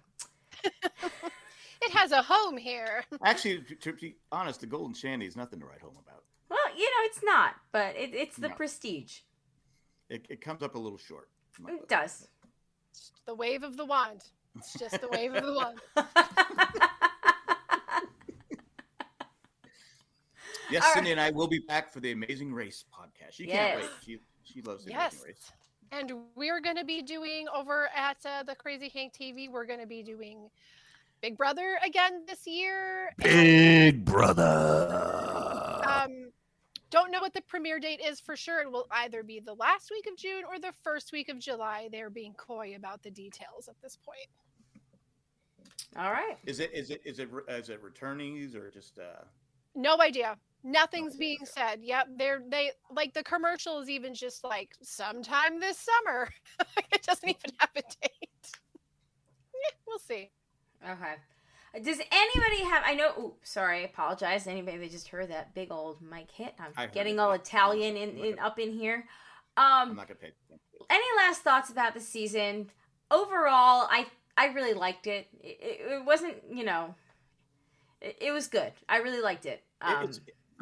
It has a home here. Actually, to be honest, the golden shandy is nothing to write home about. Well, it's not, but it's the prestige. It comes up a little short. It does. It's the wave of the wand. It's just the wave of the wand. Yes, Cindy and I will be back for the Amazing Race podcast. She can't wait. She loves the Amazing Race. And we're going to be doing over at the Crazy Hank TV, we're going to be doing Big Brother again this year. Big Brother. Don't know what the premiere date is for sure. It will either be the last week of June or the first week of July. They're being coy about the details at this point. All right. Is it returnees or just No idea. Nothing's being said. Yep, they like the commercial is even just like sometime this summer. It doesn't even have a date. We'll see. Okay. Does anybody have? I know. Ooh, sorry, I apologize. Anybody that just heard that big old mic hit? I'm getting all Italian in up in here. I'm not gonna pay attention. Any last thoughts about the season? Overall, I really liked it. It wasn't, it was good. I really liked it.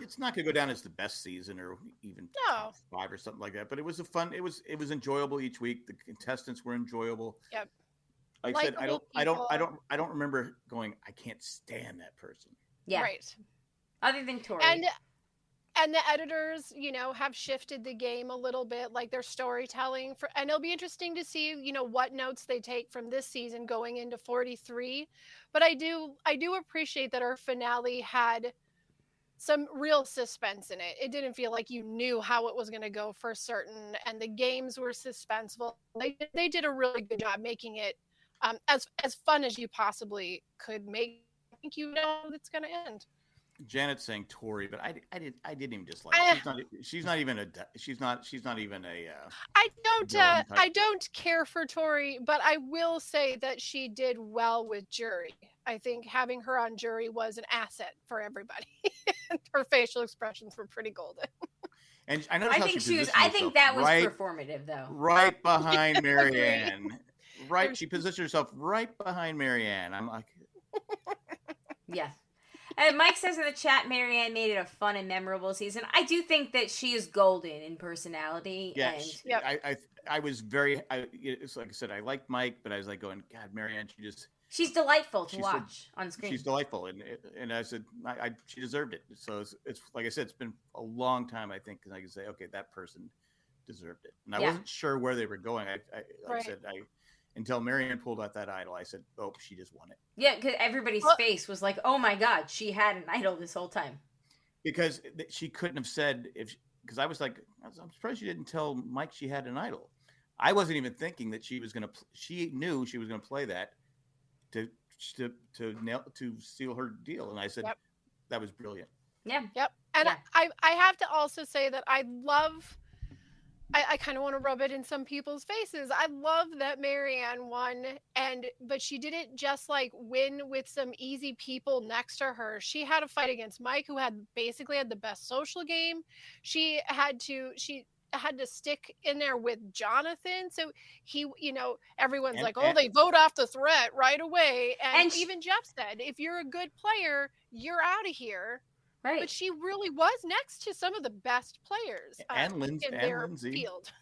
It's not going to go down as the best season or even top 5 or something like that. But it was it was enjoyable each week. The contestants were enjoyable. Yep. Like I said, I don't remember going, I can't stand that person. Yeah. Right. Other than Tori. And the editors, have shifted the game a little bit, like their storytelling. And it'll be interesting to see, what notes they take from this season going into 43. But I do appreciate that our finale had some real suspense in it. It didn't feel like you knew how it was going to go for certain, and the games were suspenseful. They did a really good job making it as fun as you possibly could make. I think it's going to end. Janet's saying Tori, but I didn't even dislike her. She's not even a. I don't care for Tori, but I will say that she did well with jury. I think having her on jury was an asset for everybody. Her facial expressions were pretty golden. And I think that was performative, though. Right behind Marianne. Right, she positioned herself right behind Marianne. I'm like, yeah. And Mike says in the chat, Marianne made it a fun and memorable season. I do think that she is golden in personality. Yes, I was it's like I said, I liked Mike, but I was like going, God, Marianne, she's delightful to watch on screen. She's delightful, and I said, she deserved it. So it's like I said, it's been a long time. I think, and I can say, okay, that person deserved it, and I wasn't sure where they were going. I said, until Marianne pulled out that idol, I said, oh, she just won it. Yeah, because everybody's face was like, oh my God, she had an idol this whole time. Because she couldn't have said, because I was like, I'm surprised she didn't tell Mike she had an idol. I wasn't even thinking that she was going to, she knew she was going to play that to seal her deal. And I said, that was brilliant. Yeah. Yep. And I have to also say that I kind of want to rub it in some people's faces. I love that Marianne won, but she didn't just win with some easy people next to her. She had a fight against Mike, who basically had the best social game. She had to stick in there with Jonathan. So he, everyone's they vote off the threat right away. And even Jeff said, if you're a good player, you're out of here. Right. But she really was next to some of the best players in their field.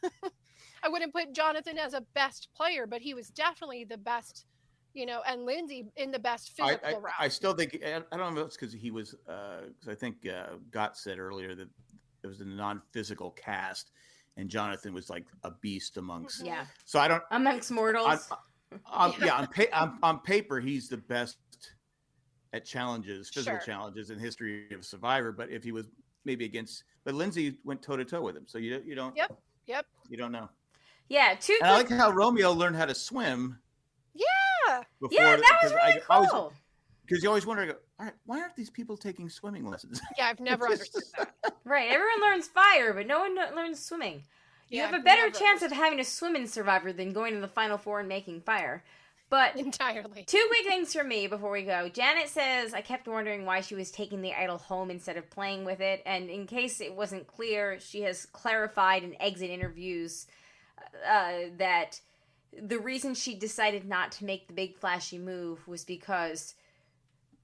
I wouldn't put Jonathan as a best player, but he was definitely the best, and Lindsay in the best physical route. I still think, I don't know if it's because he was, because I think Gott said earlier that it was a non-physical cast, and Jonathan was like a beast amongst. Yeah. So amongst mortals. On paper, he's the best at physical challenges in history of Survivor. But if he was maybe but Lindsay went toe to toe with him. So you don't. Yep. You don't know. Yeah. And I like how Romeo learned how to swim. Yeah. That was really cool. Because you always wonder, all right, why aren't these people taking swimming lessons? Yeah, I've never understood that. Right. Everyone learns fire, but no one learns swimming. You have a better chance of having to swim in Survivor than going to the Final Four and making fire. But entirely. 2 quick things from me before we go. Janet says, I kept wondering why she was taking the idol home instead of playing with it. And in case it wasn't clear, she has clarified in exit interviews that the reason she decided not to make the big flashy move was because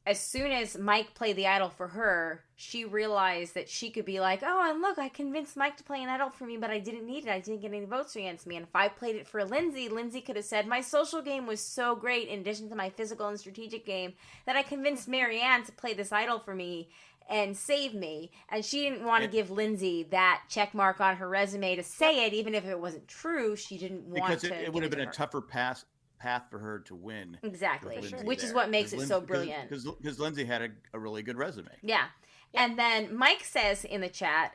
as soon as Mike played the idol for her, she realized that she could be like, oh, and look, I convinced Mike to play an idol for me, but I didn't need it. I didn't get any votes against me. And if I played it for Lindsay, Lindsay could have said, my social game was so great in addition to my physical and strategic game that I convinced Marianne to play this idol for me and save me. And she didn't want to give Lindsay that check mark on her resume to say it, even if it wasn't true. She didn't want to. Because it would have been a tougher path for her to win. Exactly. Which is what makes it so brilliant. Because Lindsay had a really good resume. Yeah. And then Mike says in the chat,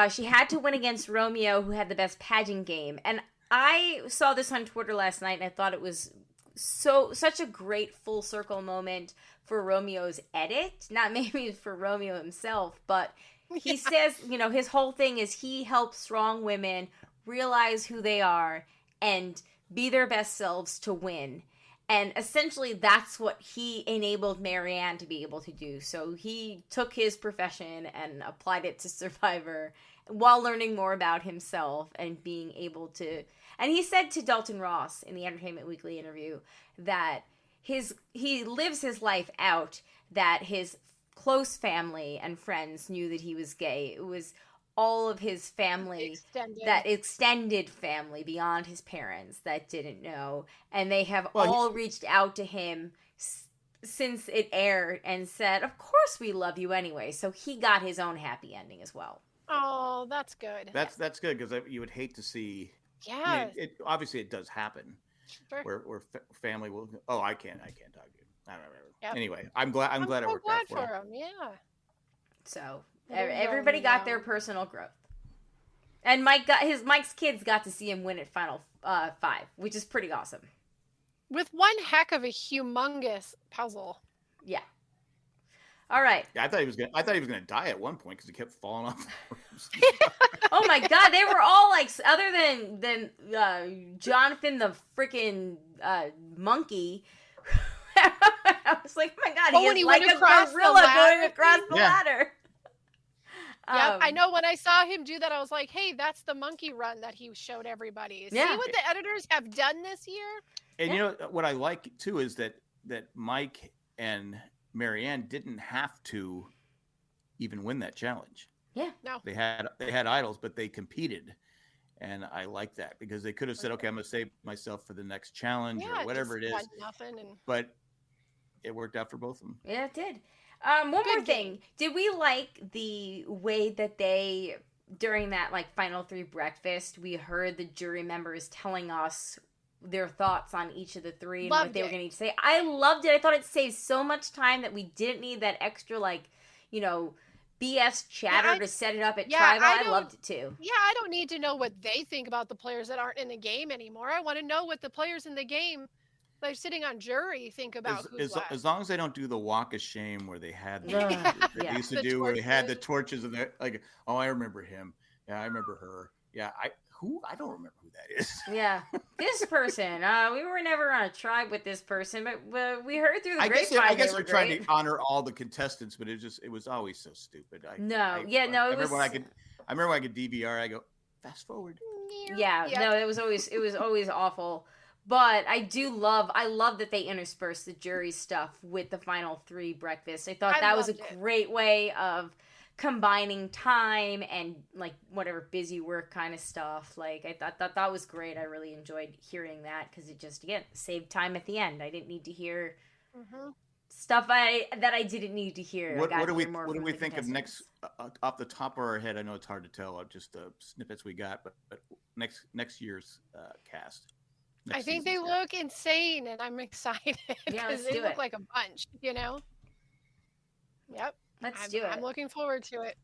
she had to win against Romeo, who had the best pageant game. And I saw this on Twitter last night, and I thought it was such a great full circle moment for Romeo's edit. Not maybe for Romeo himself, but he says, his whole thing is he helps strong women realize who they are and be their best selves to win. And essentially that's what he enabled Marianne to be able to do. So he took his profession and applied it to Survivor while learning more about himself and being able to... And he said to Dalton Ross in the Entertainment Weekly interview that he lives his life out, that his close family and friends knew that he was gay. It was all of his family, that extended family beyond his parents that didn't know, and they have all reached out to him since it aired and said, of course we love you anyway. So he got his own happy ending as well. Oh, that's good. That's good, because you would hate to see. Yeah. I mean, obviously it does happen. Sure. Where family will. Oh, I can't talk to you. I don't know. Yep. Anyway, I'm glad it worked out for him. Yeah. So everybody got their personal growth, and Mike's kids got to see him win at Final 5, which is pretty awesome. With one heck of a humongous puzzle. Yeah. All right. Yeah, I thought he was gonna die at one point because he kept falling off. Oh my God, they were all like, other than Jonathan the freaking monkey. I was like, oh my God, he is like a gorilla going across the ladder. Yep, I know. When I saw him do that, I was like, hey, that's the monkey run that he showed everybody. See what the editors have done this year? And you know what I like too is that Mike and Marianne didn't have to even win that challenge. Yeah. No. They had idols, but they competed. And I like that, because they could have said, okay, I'm going to save myself for the next challenge or whatever it is. But it worked out for both of them. Yeah, it did. One more thing. Did we like the way that they, during that like Final 3 breakfast, we heard the jury members telling us their thoughts on each of the three and what they were going to need to say? I loved it. I thought it saved so much time that we didn't need that extra, like, BS chatter to set it up at Tribal. I loved it too. Yeah, I don't need to know what they think about the players that aren't in the game anymore. I want to know what the players in the game that are sitting on jury think about as long as they don't do the walk of shame where they had they used to do where they had the torches and like, oh, I remember him. Yeah, I remember her. Yeah, I don't remember who that is. Yeah, this person. We were never on a tribe with this person, but we heard through the grapevine. I guess we're trying to honor all the contestants, but it was always so stupid. I remember when I could DVR. I go fast forward. Yeah, no, it was always awful. But I love that they interspersed the jury stuff with the Final 3 breakfast. I thought that was a great way of combining time and like whatever busy work kind of stuff. Like I thought that was great. I really enjoyed hearing that, because it just, again, saved time at the end. I didn't need to hear stuff that I didn't need to hear. What do we think of next, off the top of our head? I know it's hard to tell, just the snippets we got, but next year's cast. I think they look insane, and I'm excited because they look like a bunch, Yep. Let's do it. I'm looking forward to it.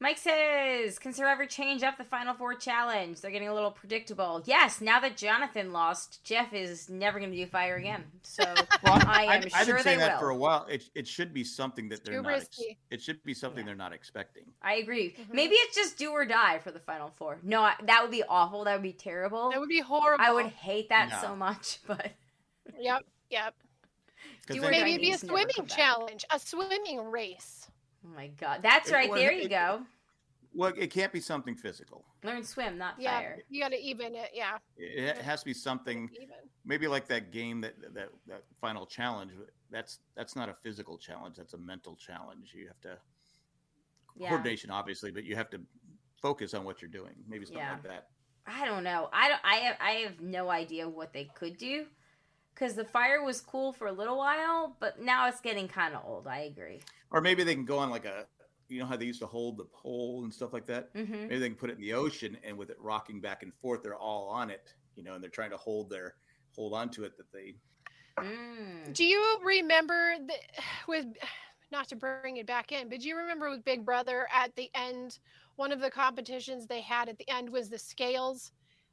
Mike says, can Survivor change up the Final 4 challenge? They're getting a little predictable. Yes, now that Jonathan lost, Jeff is never going to do fire again. So I am sure they will. I've been saying that for a while. It should be something that they're not. It should be something they're not expecting. I agree. Mm-hmm. Maybe it's just do or die for the Final 4. No, that would be awful. That would be terrible. That would be horrible. I would hate that so much. But Yep. Maybe it'd be a swimming challenge, a swimming race. Oh my God, that's right. There you go. Well, it can't be something physical. Learn swim, not fire. You got to even it. Yeah. It has to be something. Maybe like that game that final challenge. That's not a physical challenge. That's a mental challenge. You have to coordination, obviously, but you have to focus on what you're doing. Maybe something like that. I don't know. I have no idea what they could do. Because the fire was cool for a little while, but now it's getting kind of old. I agree. Or maybe they can go on like you know how they used to hold the pole and stuff like that? Mm-hmm. Maybe they can put it in the ocean, and with it rocking back and forth, they're all on it, and they're trying to hold on to it that they. Do you remember not to bring it back in, but do you remember with Big Brother at the end, one of the competitions they had at the end was the scales?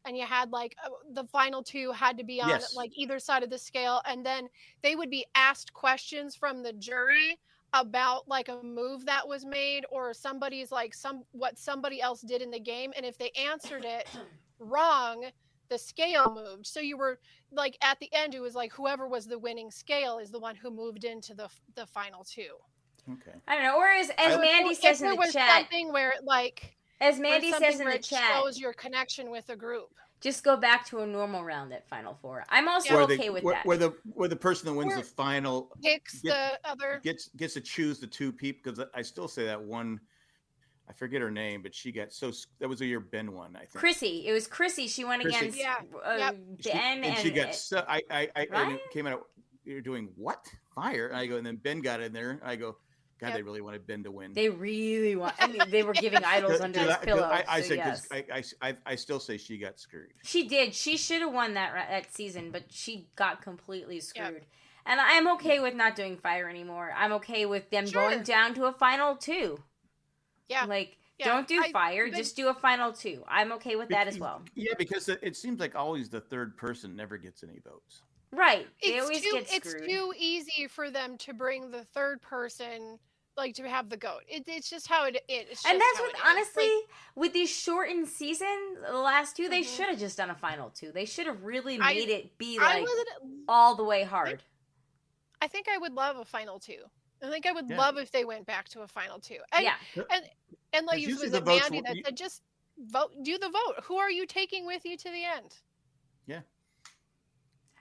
And you had like the final 2 had to be on like either side of the scale. And then they would be asked questions from the jury about like a move that was made or somebody's like what somebody else did in the game. And if they answered it wrong, the scale moved. So you were like at the end, it was like whoever was the winning scale is the one who moved into the final two. Okay. I don't know. Or as Mandy says in the chat, something where like as Mandy says in the chat, shows your connection with a group. Just go back to a normal round at Final Four. I'm also okay with that. Where the person that wins the final picks the other gets to choose the two people, because I still say that one. I forget her name, but she got that was the year Ben won, I think. Chrissy. It was Chrissy. She went against Ben, and she got and it came out. You're doing what? Fire? And I go, and then Ben got in there. And I go, God, they really wanted Ben to win. They really want. I mean, they were giving idols under his pillow. I still say she got screwed. She did. She should have won that season, but she got completely screwed. Yep. And I'm okay with not doing fire anymore. I'm okay with them going down to a final two. Yeah. Don't do fire. Just do a final two. I'm okay with that as well. Yeah, because it seems like always the third person never gets any votes. Right. They always get screwed. It's too easy for them to bring the third person, like, to have the GOAT. It's just how it is. And that's what, honestly, with these shortened seasons, the last two, they should have just done a final two. They should have really made it be, all the way hard. I think I would love a final two. I think I would love if they went back to a final two. And, and like you said, Mandy, that said, just vote, do the vote. Who are you taking with you to the end? Yeah.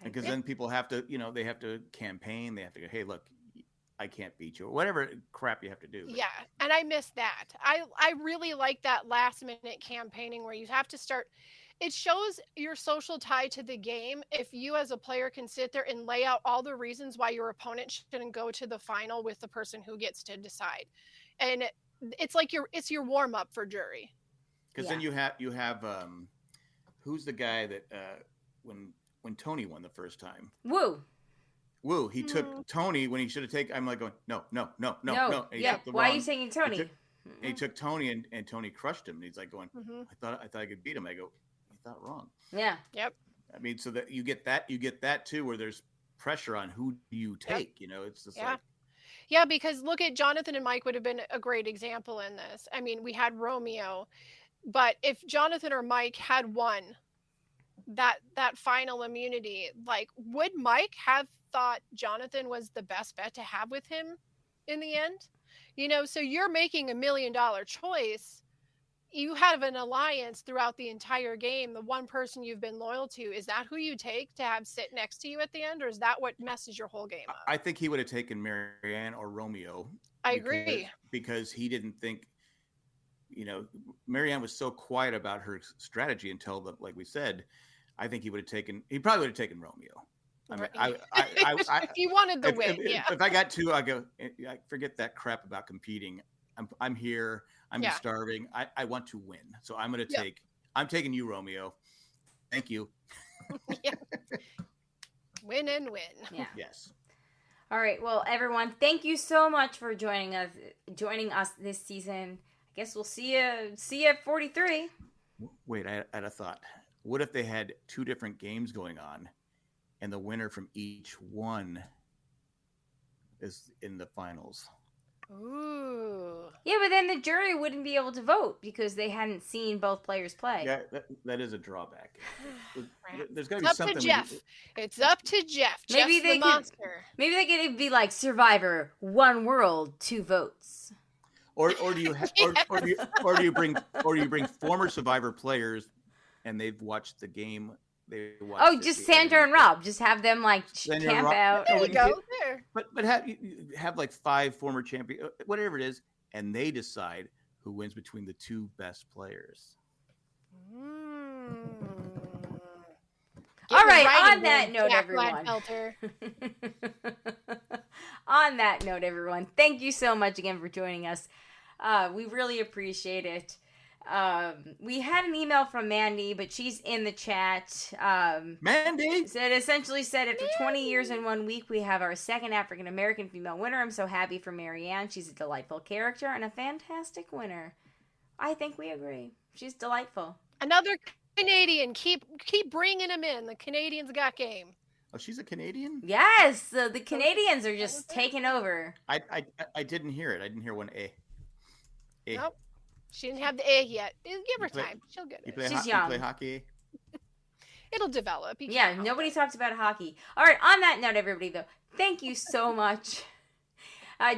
Because then people have to, they have to campaign. They have to go, hey, look, I can't beat you, or whatever crap you have to do. Yeah, and I miss that. I really like that last minute campaigning where you have to start. It shows your social tie to the game if you as a player can sit there and lay out all the reasons why your opponent shouldn't go to the final with the person who gets to decide. And it's like it's your warm up for jury. Because then you have who's the guy that when Tony won the first time? Woo. He took Tony when he should have taken. I'm like going, no. Yeah. Why are you taking Tony? He took Tony and Tony crushed him. And he's like going, I thought I could beat him. I go, you thought wrong. Yeah. Yep. I mean, so that you get that too, where there's pressure on who you take. It's just like. Yeah, because look at Jonathan and Mike would have been a great example in this. I mean, we had Romeo, but if Jonathan or Mike had won that final immunity, like, would Mike have thought Jonathan was the best bet to have with him in the end? So you're making $1 million choice. You have an alliance throughout the entire game. The one person you've been loyal to, is that who you take to have sit next to you at the end, or is that what messes your whole game up? I think he would have taken Marianne or Romeo. I agree. Because he didn't think, Marianne was so quiet about her strategy until like we said. I think he probably would have taken Romeo. I mean, if he wanted the win, If I got two, I go, I forget that crap about competing. I'm here. I'm starving. I want to win. So I'm going to I'm taking you, Romeo. Thank you. Win and win. Yeah. Yes. All right. Well, everyone, thank you so much for joining us this season. I guess we'll see you at 43. Wait, I had a thought. What if they had two different games going on, and the winner from each one is in the finals? Ooh. Yeah, but then the jury wouldn't be able to vote because they hadn't seen both players play. Yeah, that is a drawback. There's got to be something. It's up to Jeff. It's up to Jeff. Maybe Jeff's the monster. Maybe they could be like Survivor, 1 world, 2 votes. Or do you bring former Survivor players, and they've watched the game. Just Sandra and Rob. Just have them camp out. There you go. But have like 5 former champions, whatever it is, and they decide who wins between the 2 best players. All right. On that note, everyone. On that note, everyone, thank you so much again for joining us. We really appreciate it. We had an email from Mandy, but she's in the chat. Mandy essentially said after 20 years in 1 week, we have our second African American female winner. I'm so happy for Marianne. She's a delightful character and a fantastic winner. I think we agree. She's delightful. Another Canadian. Keep bringing them in. The Canadians got game. Oh, she's a Canadian? Yes. The Canadians are just taking over. I didn't hear it. I didn't hear one A. Nope. She didn't have the A yet. Give her time. She'll get it. She's young. You play hockey? It'll develop. Yeah, nobody talks about hockey. All right, on that note, everybody, though, thank you so much.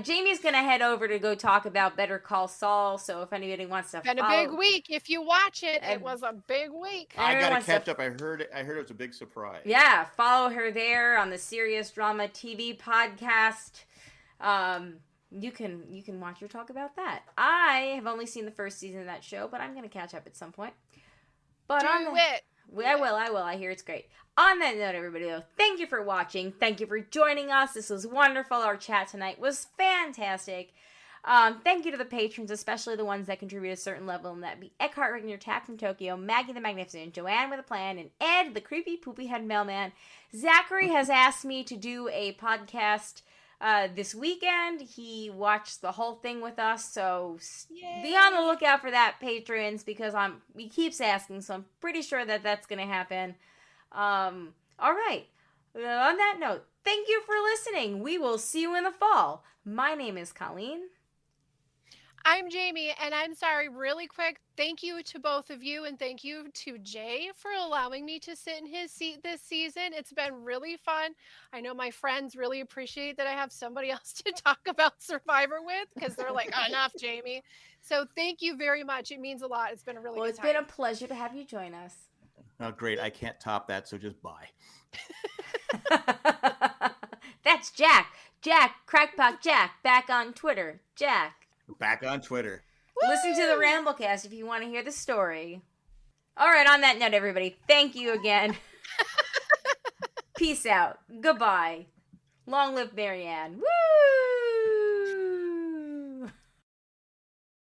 Jamie's going to head over to go talk about Better Call Saul, so if anybody wants to Been a big week. If you watch it, it was a big week. I got to catch up. I heard it was a big surprise. Yeah, follow her there on the Serious Drama TV podcast. You can watch her talk about that. I have only seen the first season of that show, but I'm going to catch up at some point. But I will. I hear it's great. On that note, everybody, though, thank you for watching. Thank you for joining us. This was wonderful. Our chat tonight was fantastic. Thank you to the patrons, especially the ones that contribute a certain level, and that be Eckhart Rigner, Tack from Tokyo, Maggie the Magnificent, Joanne with a Plan, and Ed, the creepy poopy head mailman. Zachary has asked me to do a podcast this weekend. He watched the whole thing with us, so be on the lookout for that, patrons, because he keeps asking, so I'm pretty sure that that's going to happen. All right. On that note, thank you for listening. We will see you in the fall. My name is Colleen. I'm Jamie, and I'm sorry, really quick, thank you to both of you, and thank you to Jay for allowing me to sit in his seat this season. It's been really fun. I know my friends really appreciate that I have somebody else to talk about Survivor with, because they're like, enough, Jamie. So thank you very much. It means a lot. It's been a really good time. Well, it's been a pleasure to have you join us. Oh, great. I can't top that, so just bye. That's Jack. Crackpot Jack, back on Twitter. Jack. Back on Twitter. Woo! Listen to the Ramblecast if you want to hear the story. All right, on that note, everybody, thank you again. Peace out. Goodbye. Long live Marianne. Woo!